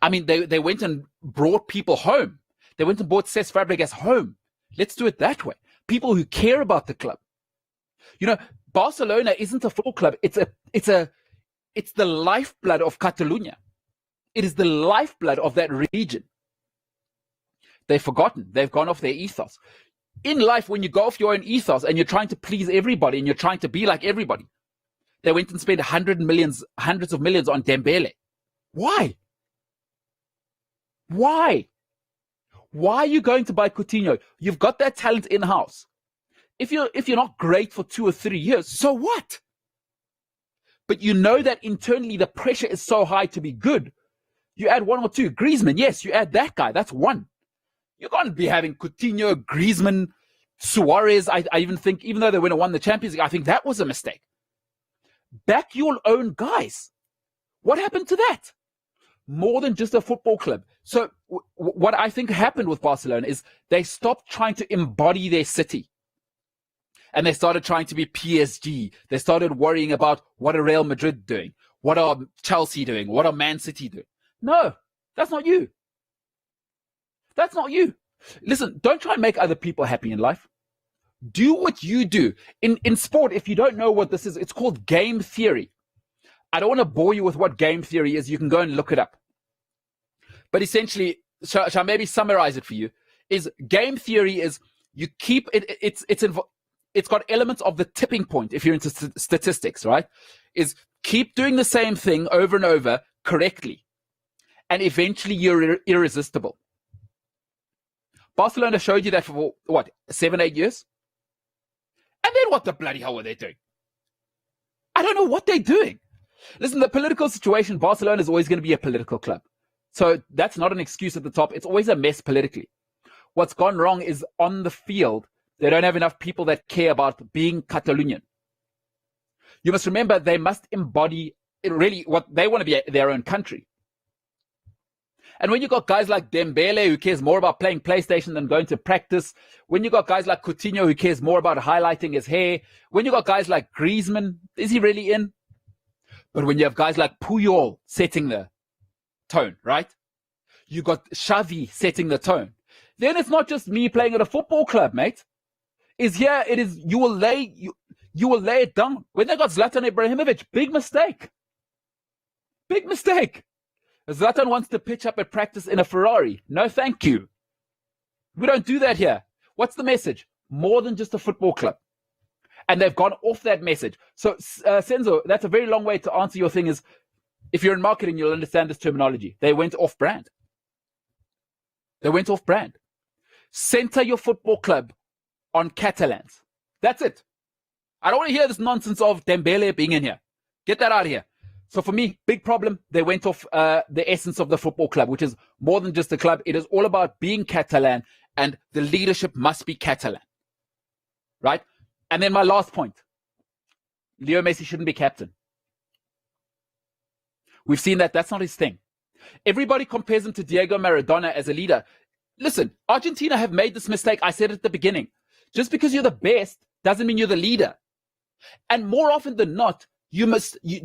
S1: I mean, they went and brought people home. They went and bought Cesc Fabregas home. Let's do it that way. People who care about the club. Barcelona isn't a football club. It's the lifeblood of Catalonia. It is the lifeblood of that region. They've forgotten. They've gone off their ethos. In life, when you go off your own ethos and you're trying to please everybody and you're trying to be like everybody, they went and spent hundreds of millions on Dembele. Why? Why are you going to buy Coutinho? You've got that talent in-house. If you're not great for 2 or 3 years, so what? But you know that internally the pressure is so high to be good. You add 1 or 2. Griezmann, yes, you add that guy. That's 1. You can't be having Coutinho, Griezmann, Suarez. I even think, even though they won the Champions League, I think that was a mistake. Back your own guys. What happened to that? More than just a football club. So what I think happened with Barcelona is they stopped trying to embody their city. And they started trying to be PSG. They started worrying about what are Real Madrid doing? What are Chelsea doing? What are Man City doing? No, that's not you. That's not you. Listen, don't try and make other people happy in life. Do what you do. In sport, if you don't know what this is, it's called game theory. I don't want to bore you with what game theory is. You can go and look it up. But essentially, shall I maybe summarize it for you? Is game theory is you keep it. It's got elements of the tipping point. If you're into statistics, right? Is keep doing the same thing over and over correctly, and eventually you're irresistible. Barcelona showed you that for what, 7-8 years, and then what the bloody hell were they doing? I don't know what they're doing. Listen, the political situation, Barcelona is always going to be a political club. So that's not an excuse at the top. It's always a mess politically. What's gone wrong is on the field, they don't have enough people that care about being Catalonian. You must remember they must embody really what they want to be, their own country. And when you got guys like Dembele, who cares more about playing PlayStation than going to practice, when you got guys like Coutinho, who cares more about highlighting his hair, when you got guys like Griezmann, is he really in? But when you have guys like Puyol setting the tone, right? You got Xavi setting the tone. Then it's not just me playing at a football club, mate. It is you will lay it down. When they got Zlatan Ibrahimovic, big mistake. Big mistake. Zlatan wants to pitch up at practice in a Ferrari. No, thank you. We don't do that here. What's the message? More than just a football club. And they've gone off that message. So, Senzo, that's a very long way to answer your thing is, if you're in marketing, you'll understand this terminology. They went off brand. They went off brand. Center your football club on Catalans. That's it. I don't want to hear this nonsense of Dembele being in here. Get that out of here. So for me, big problem. They went off the essence of the football club, which is more than just a club. It is all about being Catalan, and the leadership must be Catalan. Right? And then my last point. Leo Messi shouldn't be captain. We've seen that that's not his thing. Everybody compares him to Diego Maradona as a leader. Listen, Argentina have made this mistake. I said it at the beginning. Just because you're the best doesn't mean you're the leader. And more often than not, you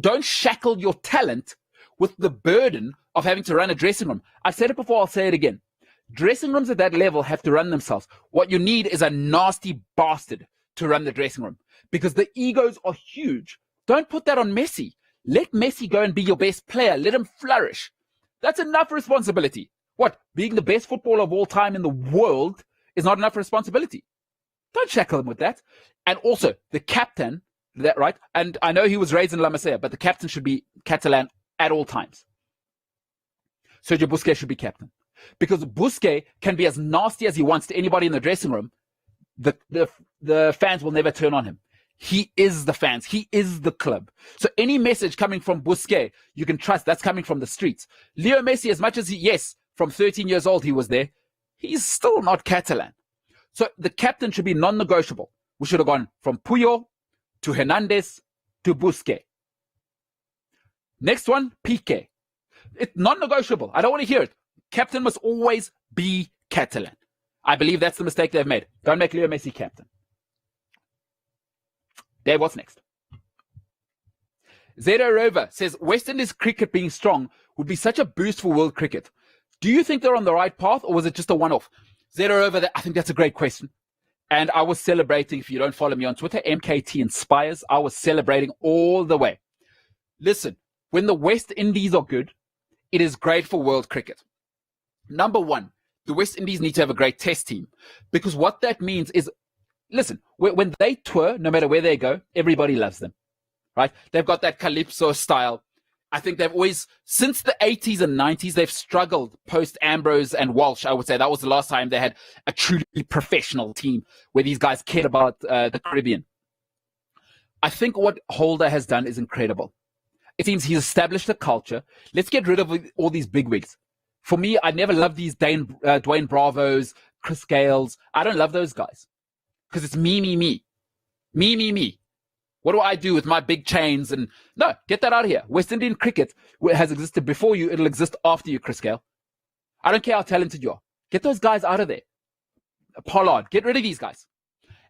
S1: don't shackle your talent with the burden of having to run a dressing room. I've said it before, I'll say it again. Dressing rooms at that level have to run themselves. What you need is a nasty bastard to run the dressing room because the egos are huge. Don't put that on Messi. Let Messi go and be your best player. Let him flourish. That's enough responsibility. What? Being the best footballer of all time in the world is not enough responsibility. Don't shackle him with that. And also, the captain, that right? And I know he was raised in La Masia, but the captain should be Catalan at all times. Sergio Busquets should be captain. Because Busquets can be as nasty as he wants to anybody in the dressing room. The fans will never turn on him. He is the fans. He is the club. So any message coming from Busquets, you can trust that's coming from the streets. Leo Messi, as much as yes, from 13 years old he was there, he's still not Catalan. So the captain should be non-negotiable. We should have gone from Puyol to Hernandez to Busquets. Next one, Piqué. It's non-negotiable. I don't want to hear it. Captain must always be Catalan. I believe that's the mistake they've made. Don't make Leo Messi captain. Dave, what's next? Zero Rover says, West Indies cricket being strong would be such a boost for world cricket. Do you think they're on the right path, or was it just a one-off? Zero Rover, I think that's a great question. And I was celebrating, if you don't follow me on Twitter, MKT Inspires, I was celebrating all the way. Listen, when the West Indies are good, it is great for world cricket. Number one, the West Indies need to have a great test team, because what that means is, listen, when they tour, no matter where they go, everybody loves them, right? They've got that Calypso style. I think they've always, since the 80s and 90s, they've struggled post Ambrose and Walsh. I would say that was the last time they had a truly professional team where these guys cared about the Caribbean. I think what Holder has done is incredible. It seems he's established a culture. Let's get rid of all these bigwigs. For me, I never loved these Dwayne Bravos, Chris Gales. I don't love those guys because it's me. Me. What do I do with my big chains? And no, get that out of here. West Indian cricket has existed before you. It'll exist after you, Chris Gale. I don't care how talented you are. Get those guys out of there. Pollard, get rid of these guys.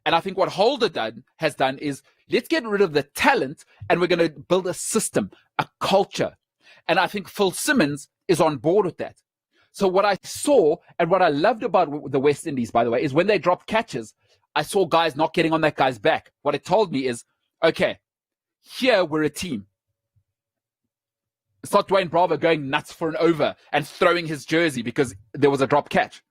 S1: And I think what Holder has done is let's get rid of the talent and we're going to build a system, a culture. And I think Phil Simmons is on board with that. So what I saw and what I loved about the West Indies, by the way, is when they dropped catches, I saw guys not getting on that guy's back. What it told me is, okay, here we're a team. It's not Dwayne Bravo going nuts for an over and throwing his jersey because there was a drop catch.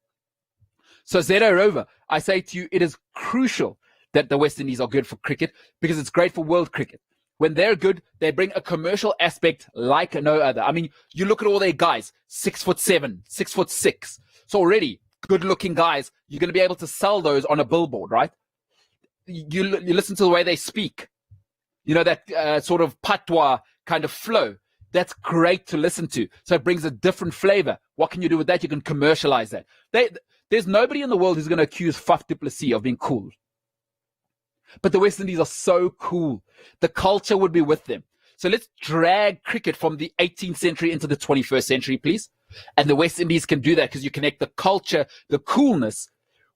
S1: So Zero Rover, I say to you, it is crucial that the West Indies are good for cricket because it's great for world cricket. When they're good, they bring a commercial aspect like no other. I mean, you look at all their guys, 6'7", 6'6". So already good-looking guys, you're going to be able to sell those on a billboard, right? You listen to the way they speak. You know, that sort of patois kind of flow. That's great to listen to. So it brings a different flavor. What can you do with that? You can commercialize that. There's nobody in the world who's going to accuse Faf du Plessis of being cool. But the West Indies are so cool. The culture would be with them. So let's drag cricket from the 18th century into the 21st century, please. And the West Indies can do that because you connect the culture, the coolness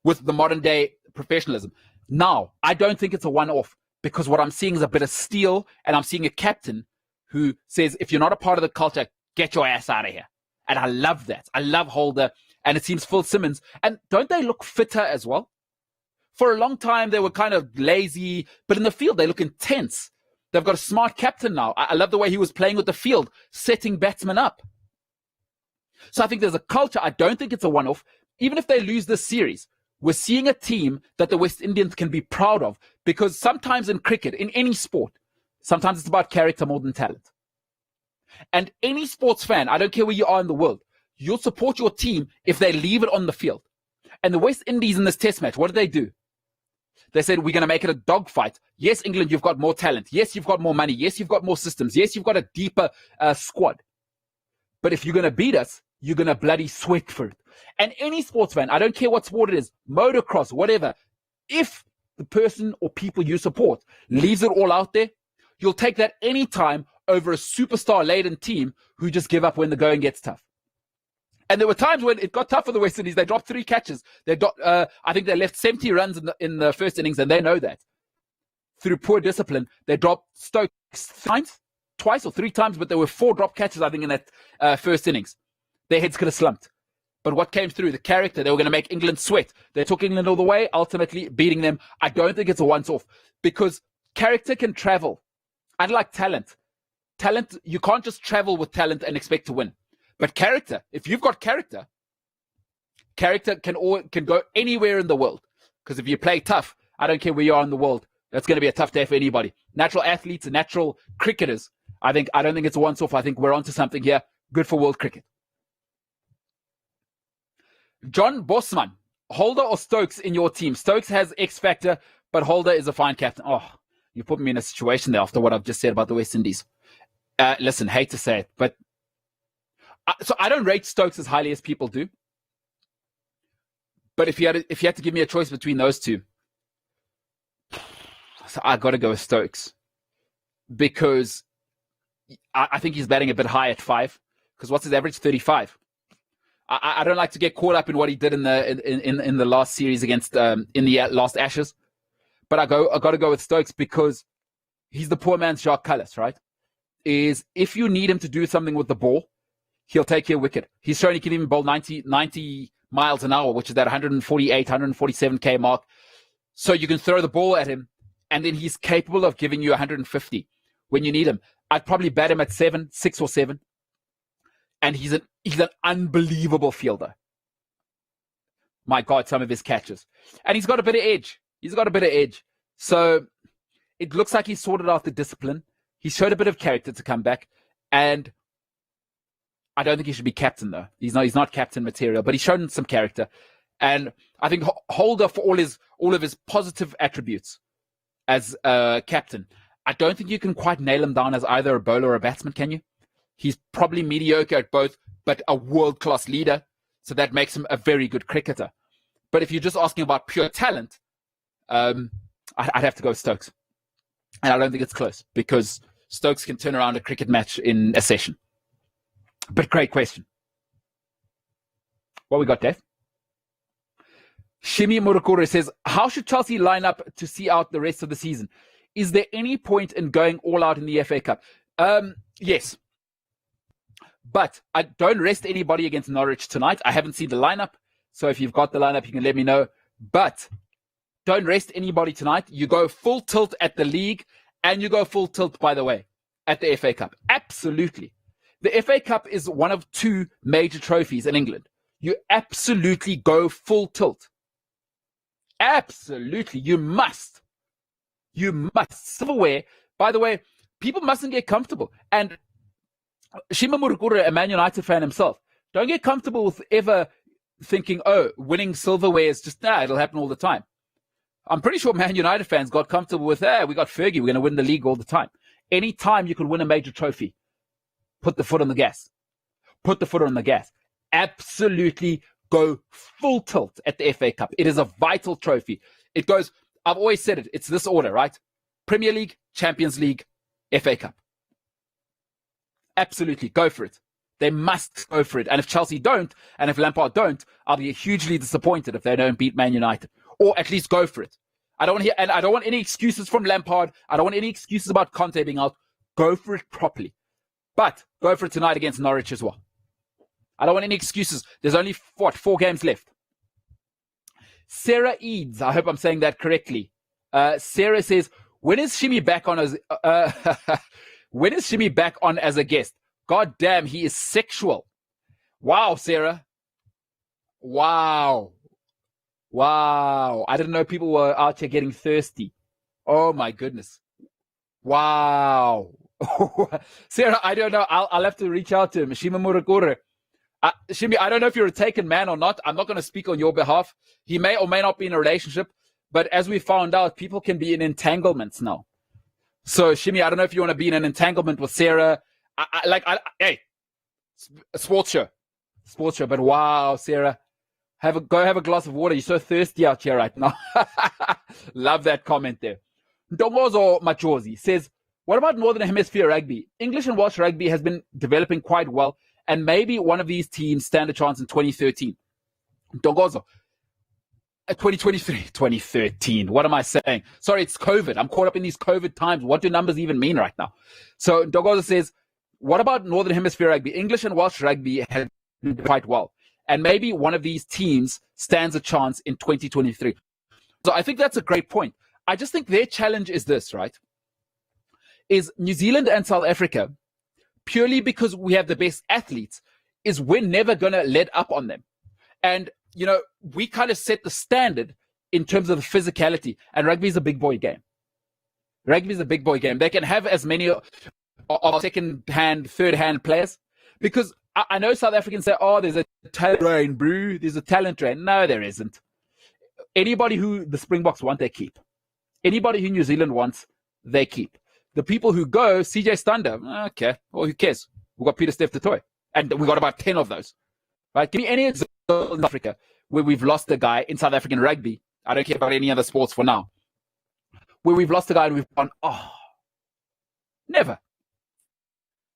S1: with the modern day professionalism. Now, I don't think it's a one-off because what I'm seeing is a bit of steel and I'm seeing a captain who says, if you're not a part of the culture, get your ass out of here. And I love that. I love Holder. And it seems Phil Simmons. And don't they look fitter as well? For a long time, they were kind of lazy, but in the field, they look intense. They've got a smart captain now. I love the way he was playing with the field, setting batsmen up. So I think there's a culture. I don't think it's a one-off. Even if they lose this series, we're seeing a team that the West Indians can be proud of because sometimes in cricket, in any sport, sometimes it's about character more than talent. And any sports fan, I don't care where you are in the world, you'll support your team if they leave it on the field. And the West Indies in this test match, what did they do? They said, we're going to make it a dogfight. Yes, England, you've got more talent. Yes, you've got more money. Yes, you've got more systems. Yes, you've got a deeper squad. But if you're going to beat us, you're going to bloody sweat for it. And any sports fan, I don't care what sport it is, motocross, whatever, if the person or people you support leaves it all out there, you'll take that any time over a superstar-laden team who just give up when the going gets tough. And there were times when it got tough for the West Indies. They dropped 3 catches. I think they left 70 runs in the first innings, and they know that. Through poor discipline, they dropped Stokes 9 twice or three times, but there were 4 drop catches, I think, in that first innings. Their heads could have slumped. But what came through? The character. They were going to make England sweat. They took England all the way, ultimately beating them. I don't think it's a once-off because character can travel. Unlike talent. Talent, you can't just travel with talent and expect to win. But character, if you've got character can go anywhere in the world. Because if you play tough, I don't care where you are in the world, that's going to be a tough day for anybody. Natural athletes and natural cricketers, I don't think it's a once-off. I think we're onto something here. Good for world cricket. John Bosman, Holder or Stokes in your team? Stokes has X factor, but Holder is a fine captain. Oh, you put me in a situation there after what I've just said about the West Indies. Listen, hate to say it, but so I don't rate Stokes as highly as people do. But if you had to give me a choice between those two, so I got to go with Stokes because I think he's batting a bit high at 5. Because what's his average? 35. I don't like to get caught up in what he did in the last series against in the last Ashes, but I got to go with Stokes because he's the poor man's Jacques Kallis, right? Is if you need him to do something with the ball, he'll take your wicket. He's shown he can even bowl 90 miles an hour, which is that 148, 147k mark. So you can throw the ball at him, and then he's capable of giving you 150 when you need him. I'd probably bat him at 6 or 7. And he's an unbelievable fielder. My God, some of his catches. And he's got a bit of edge. So it looks like he's sorted out the discipline. He showed a bit of character to come back. And I don't think he should be captain, though. He's not captain material, but he's shown some character. And I think Holder, for all of his positive attributes as captain, I don't think you can quite nail him down as either a bowler or a batsman, can you? He's probably mediocre at both, but a world-class leader. So that makes him a very good cricketer. But if you're just asking about pure talent, I'd have to go with Stokes. And I don't think it's close because Stokes can turn around a cricket match in a session. But great question. What we got, Dave? Shimi Murukure says, how should Chelsea line up to see out the rest of the season? Is there any point in going all out in the FA Cup? Yes. But I don't rest anybody against Norwich tonight. I haven't seen the lineup. So if you've got the lineup, you can let me know. But don't rest anybody tonight. You go full tilt at the league and you go full tilt, by the way, at the FA Cup. Absolutely. The FA Cup is one of 2 major trophies in England. You absolutely go full tilt. Absolutely. You must. You must. Silverware, by the way, people mustn't get comfortable. And Shima Murukura, a Man United fan himself, don't get comfortable with ever thinking, oh, winning silverware is just, it'll happen all the time. I'm pretty sure Man United fans got comfortable with, we got Fergie, we're going to win the league all the time. Anytime you can win a major trophy, put the foot on the gas. Put the foot on the gas. Absolutely go full tilt at the FA Cup. It is a vital trophy. It goes, I've always said it, it's this order, right? Premier League, Champions League, FA Cup. Absolutely, go for it. They must go for it. And if Chelsea don't, and if Lampard don't, I'll be hugely disappointed if they don't beat Man United. Or at least go for it. I don't want any excuses from Lampard. I don't want any excuses about Conte being out. Go for it properly. But go for it tonight against Norwich as well. I don't want any excuses. There's only, 4 games left. Sarah Eads, I hope I'm saying that correctly. Sarah says, when is Shimi back on as... when is Shimi back on as a guest? God damn, he is sexual. Wow, Sarah. Wow. I didn't know people were out here getting thirsty. Oh, my goodness. Wow. Sarah, I don't know. I'll have to reach out to him. Shima Murukure. Shimi, I don't know if you're a taken man or not. I'm not going to speak on your behalf. He may or may not be in a relationship. But as we found out, people can be in entanglements now. So, Shimi, I don't know if you want to be in an entanglement with Sarah. Hey, sports show. But wow, Sarah, go have a glass of water. You're so thirsty out here right now. Love that comment there. Dongozo Machozi says, what about Northern Hemisphere rugby? English and Welsh rugby has been developing quite well, and maybe one of these teams stand a chance in 2013. Dongozo, 2023, 2013. What am I saying? Sorry, it's COVID. I'm caught up in these COVID times. What do numbers even mean right now? So Dogoza says, what about Northern Hemisphere rugby? English and Welsh rugby have done quite well. And maybe one of these teams stands a chance in 2023. So I think that's a great point. I just think their challenge is this, right? Is New Zealand and South Africa, purely because we have the best athletes, is we're never going to let up on them. And, you know, we kind of set the standard in terms of the physicality. And rugby is a big boy game. Rugby is a big boy game. They can have as many second-hand, third-hand players. Because I know South Africans say, oh, there's a talent drain, bro. There's a talent drain. No, there isn't. Anybody who the Springboks want, they keep. Anybody who New Zealand wants, they keep. The people who go, CJ Stander, okay, well, who cares? We've got Peter Steph Toy, and we've got about 10 of those. Right? Give me any example in Africa where we've lost a guy in South African rugby. I don't care about any other sports for now. Where we've lost a guy and we've gone, oh, never.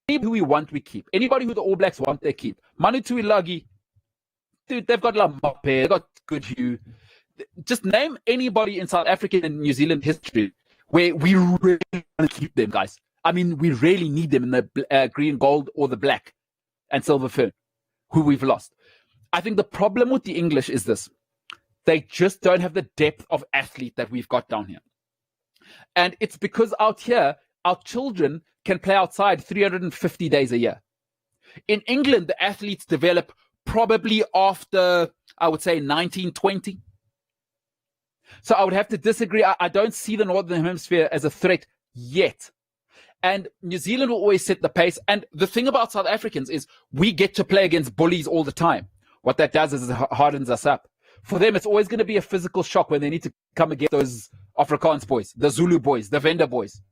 S1: Anybody who we want, we keep. Anybody who the All Blacks want, they keep. Manu Tuilagi, dude, they've got Lamope, they've got Goodhue. Just name anybody in South African and New Zealand history where we really want to keep them, guys. I mean, we really need them in the green, gold, or the black and silver fern, who we've lost. I think the problem with the English is this. They just don't have the depth of athlete that we've got down here. And it's because out here, our children can play outside 350 days a year. In England, the athletes develop probably after, I would say, 1920. So I would have to disagree. I don't see the Northern Hemisphere as a threat yet. And New Zealand will always set the pace. And the thing about South Africans is we get to play against bullies all the time. What that does is it hardens us up. For them, it's always going to be a physical shock when they need to come against those Afrikaans boys, the Zulu boys, the Venda boys.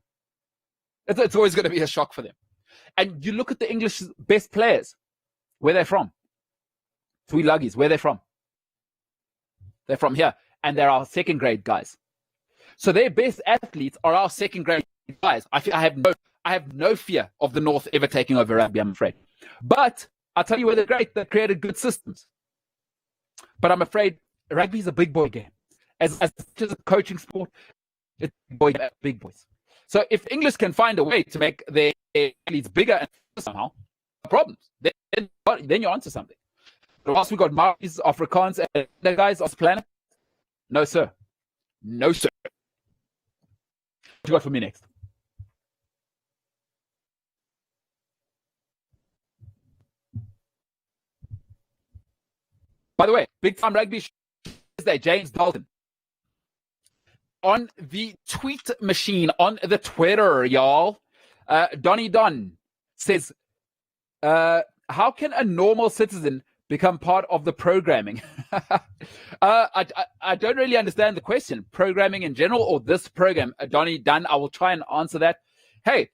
S1: It's always going to be a shock for them. And you look at the English best players, where they're from. Tuilagis, where they're from. They're from here. And they're our second grade guys. So their best athletes are our second grade guys. I have no fear of the North ever taking over rugby, I'm afraid. But I'll tell you where they're great. They created good systems. But I'm afraid rugby is a big boy game. As just a coaching sport, it's big boys. So if English can find a way to make their athletes bigger and somehow, no problems. Then you're onto something. But whilst we got Maoris, Afrikaans, and the guys off the planet, no, sir. No, sir. What you got for me next? By the way, Big Time Rugby Thursday, James Dalton. On the tweet machine, on the Twitter, y'all, Donnie Don says, how can a normal citizen become part of the programming? I don't really understand the question. Programming in general or this program? Donnie Dunn, I will try and answer that. Hey,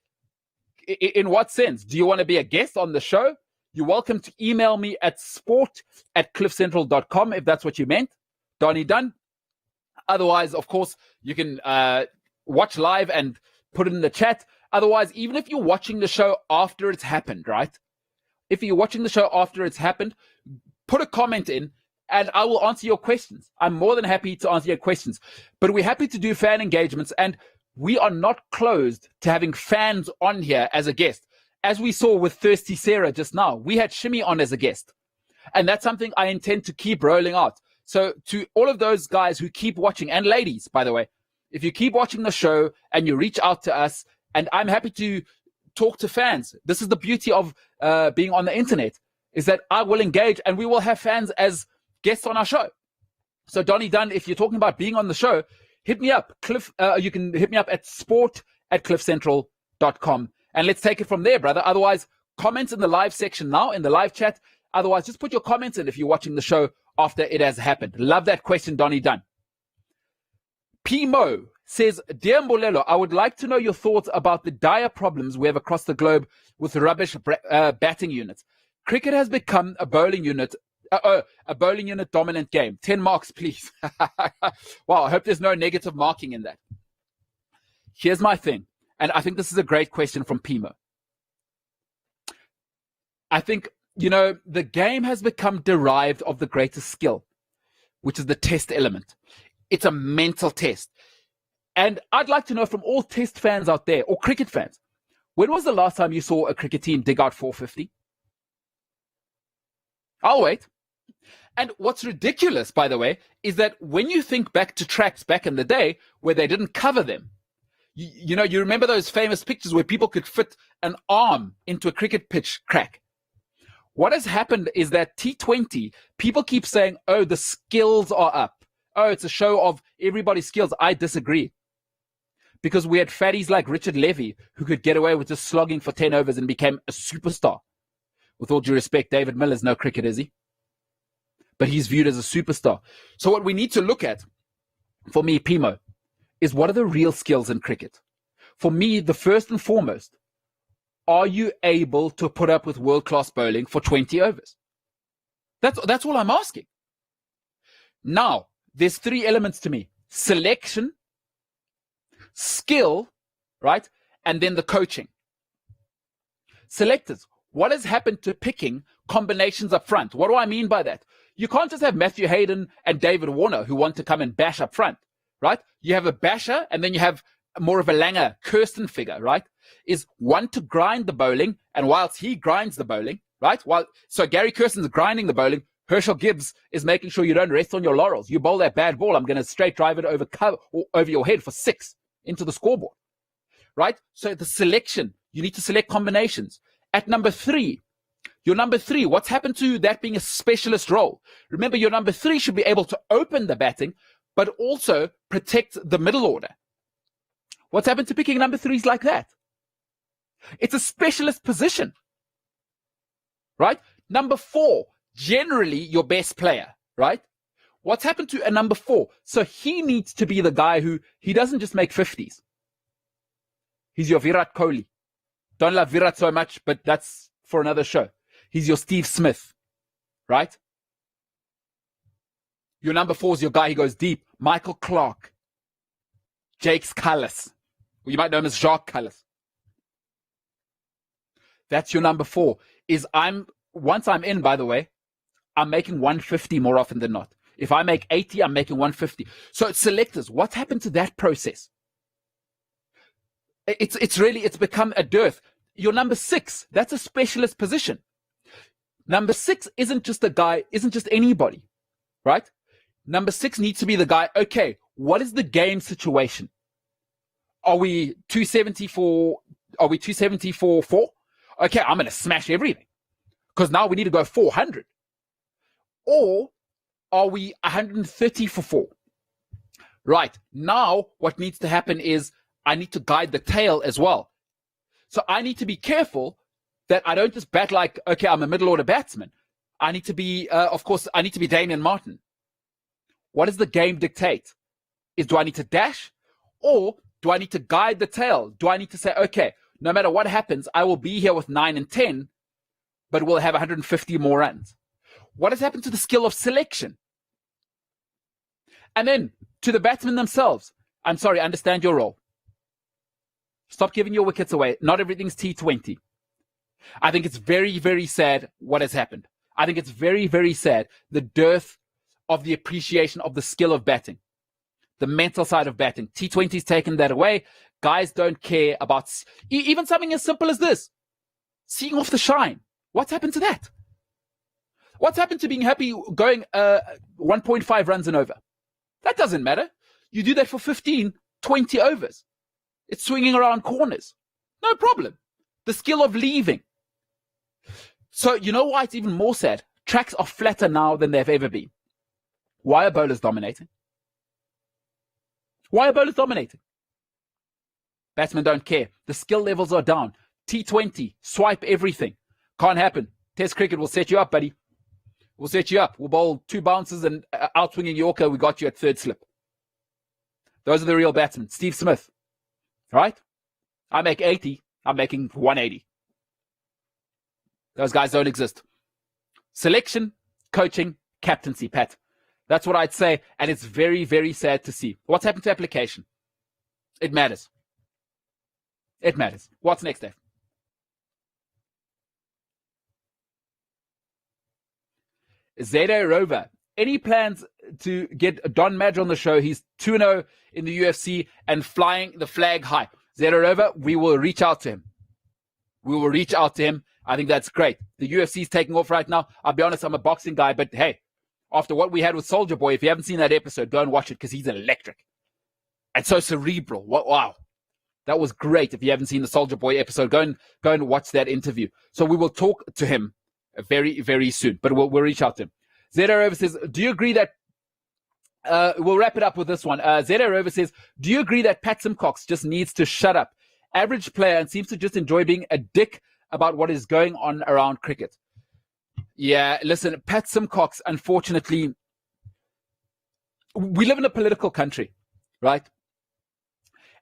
S1: in what sense? Do you want to be a guest on the show? You're welcome to email me at sport@cliffcentral.com if that's what you meant. Donnie Dunn. Otherwise, of course, you can watch live and put it in the chat. Otherwise, even if you're watching the show after it's happened, right? If you're watching the show after it's happened, put a comment in and I will answer your questions. I'm more than happy to answer your questions. But we're happy to do fan engagements and we are not closed to having fans on here as a guest. As we saw with Thirsty Sarah just now, we had Shimmy on as a guest. And that's something I intend to keep rolling out. So to all of those guys who keep watching, and ladies, by the way, if you keep watching the show and you reach out to us, and I'm happy to talk to fans. This is the beauty of being on the internet, is that I will engage and we will have fans as guests on our show. So Donnie Dunn, if you're talking about being on the show, hit me up. You can hit me up at sport@cliffcentral.com. And let's take it from there, brother. Otherwise, comments in the live section now, in the live chat. Otherwise, just put your comments in if you're watching the show after it has happened. Love that question, Donnie Dunn. Pimo says, Dear Mbolelo, I would like to know your thoughts about the dire problems we have across the globe with rubbish batting units. Cricket has become a bowling unit dominant game. 10 marks, please. Wow, I hope there's no negative marking in that. Here's my thing, and I think this is a great question from Pimo. I think, the game has become derived of the greatest skill. which is the test element. It's a mental test. And I'd like to know from all test fans out there, or cricket fans, when was the last time you saw a cricket team dig out 450? I'll wait. And what's ridiculous, by the way, is that when you think back to tracks back in the day where they didn't cover them, you remember those famous pictures where people could fit an arm into a cricket pitch crack. What has happened is that T20, people keep saying, oh, the skills are up. Oh, it's a show of everybody's skills. I disagree. Because we had fatties like Richard Levy who could get away with just slogging for 10 overs and became a superstar. With all due respect, David Miller's no cricket, is he? But he's viewed as a superstar. So what we need to look at, for me, Pimo, is what are the real skills in cricket? For me, the first and foremost, are you able to put up with world-class bowling for 20 overs? That's all I'm asking. Now, there's three elements to me. Selection, skill, right? And then the coaching. Selectors, what has happened to picking combinations up front? What do I mean by that? You can't just have Matthew Hayden and David Warner who want to come and bash up front, right? You have a basher and then you have more of a Langer, Kirsten figure, right? Is one to grind the bowling, and whilst he grinds the bowling, right? So Gary Kirsten's grinding the bowling, Herschel Gibbs is making sure you don't rest on your laurels. You bowl that bad ball, I'm going to straight drive it over your head for 6 into the scoreboard, right? So the selection, you need to select combinations. At number 3, your number 3, what's happened to that being a specialist role? Remember, your number 3 should be able to open the batting, but also protect the middle order. What's happened to picking number 3s like that? It's a specialist position, right? Number 4, generally your best player, right? What's happened to a number 4? So he needs to be the guy who, he doesn't just make 50s. He's your Virat Kohli. Don't love Virat so much, but that's for another show. He's your Steve Smith, right? Your number 4 is your guy who goes deep. Michael Clark. Jakes Callis. Well, you might know him as Jacques Callis. That's your number 4. Once I'm in, by the way, I'm making 150 more often than not. If I make 80, I'm making 150. So it's selectors. What happened to that process? It's become a dearth. Your number 6, that's a specialist position. Number 6 isn't just anybody, right? Number 6 needs to be the guy, okay, what is the game situation? Are we 270 for 4? Okay, I'm going to smash everything because now we need to go 400. Or are we 130 for 4? Right, now what needs to happen is I need to guide the tail as well. So I need to be careful that I don't just bat like, okay, I'm a middle order batsman. I need to be, I need to be Damian Martin. What does the game dictate? Do I need to dash or do I need to guide the tail? Do I need to say, okay, no matter what happens, I will be here with 9 and 10, but we'll have 150 more runs. What has happened to the skill of selection? And then to the batsmen themselves, I'm sorry, understand your role. Stop giving your wickets away. Not everything's T20. I think it's very, very sad what has happened. I think it's very, very sad, the dearth of the appreciation of the skill of batting, the mental side of batting. T20's taken that away. Guys don't care about even something as simple as this. Seeing off the shine. What's happened to that? What's happened to being happy going 1.5 runs and over? That doesn't matter. You do that for 15, 20 overs. It's swinging around corners. No problem. The skill of leaving. So you know why it's even more sad? Tracks are flatter now than they've ever been. Why are bowlers dominating? Why are bowlers dominating? Batsmen don't care. The skill levels are down. T20, swipe everything. Can't happen. Test cricket will set you up, buddy. We'll set you up. We'll bowl 2 bounces and outswinging Yorker. We got you at 3rd slip. Those are the real batsmen. Steve Smith. Right? I make 80. I'm making 180. Those guys don't exist. Selection, coaching, captaincy, Pat. That's what I'd say. And it's very, very sad to see. What's happened to application? It matters. It matters. What's next, Dave? Zeta Rover. Any plans to get Don Madge on the show. He's 2-0 in the UFC and flying the flag high. Zerarova, we will reach out to him. I think that's great. The UFC is taking off right now. I'll be honest, I'm a boxing guy, but hey, after what we had with Soulja Boy, if you haven't seen that episode, go and watch it because he's electric. And so cerebral. Wow. That was great. If you haven't seen the Soulja Boy episode, go and watch that interview. So we will talk to him very, very soon, but we'll reach out to him. Zerarova says, do you agree that we'll wrap it up with this one. Zerarova says, do you agree that Pat Simcox just needs to shut up? Average player and seems to just enjoy being a dick about what is going on around cricket. Yeah, listen, Pat Simcox, unfortunately, we live in a political country, right?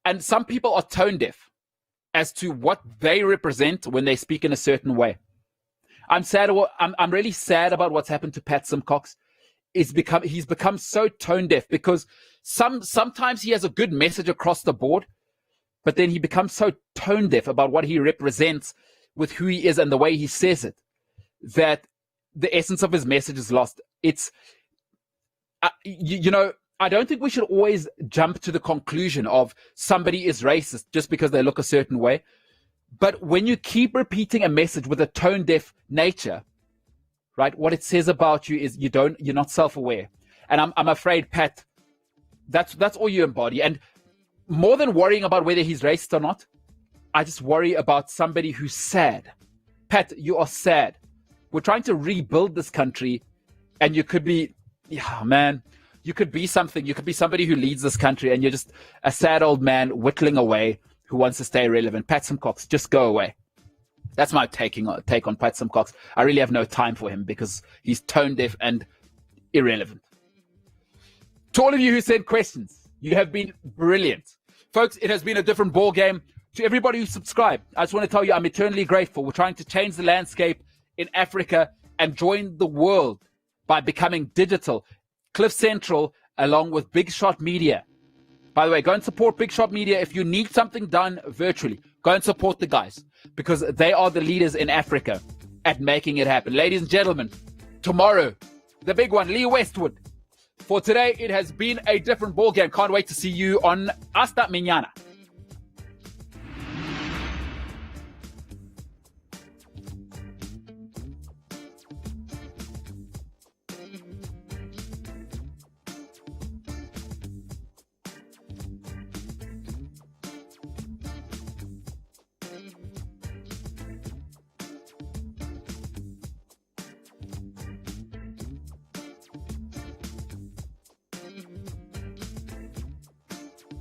S1: And some people are tone deaf as to what they represent when they speak in a certain way. I'm really sad about what's happened to Pat Simcox. He's become so tone deaf because sometimes he has a good message across the board, but then he becomes so tone deaf about what he represents with who he is and the way he says it, that the essence of his message is lost. It's, I don't think we should always jump to the conclusion of somebody is racist just because they look a certain way. But when you keep repeating a message with a tone deaf nature, right, what it says about you is you're not self-aware. And I'm afraid, Pat, that's all you embody. And more than worrying about whether he's racist or not, I just worry about somebody who's sad. Pat, you are sad. We're trying to rebuild this country, and you could be, you could be something. You could be somebody who leads this country, and you're just a sad old man whittling away who wants to stay relevant. Pat Simcox, just go away. That's my take on Pat Simcox. I really have no time for him because he's tone deaf and irrelevant. To all of you who sent questions, you have been brilliant. Folks, it has been a different ball game. To everybody who subscribed, I just want to tell you I'm eternally grateful. We're trying to change the landscape in Africa and join the world by becoming digital. Cliff Central, along with Big Shot Media. By the way, go and support Big Shot Media. If you need something done virtually, go and support the guys because they are the leaders in Africa at making it happen. Ladies and gentlemen, tomorrow, the big one, Lee Westwood. For today, it has been a different ball game. Can't wait to see you on Hasta Mañana.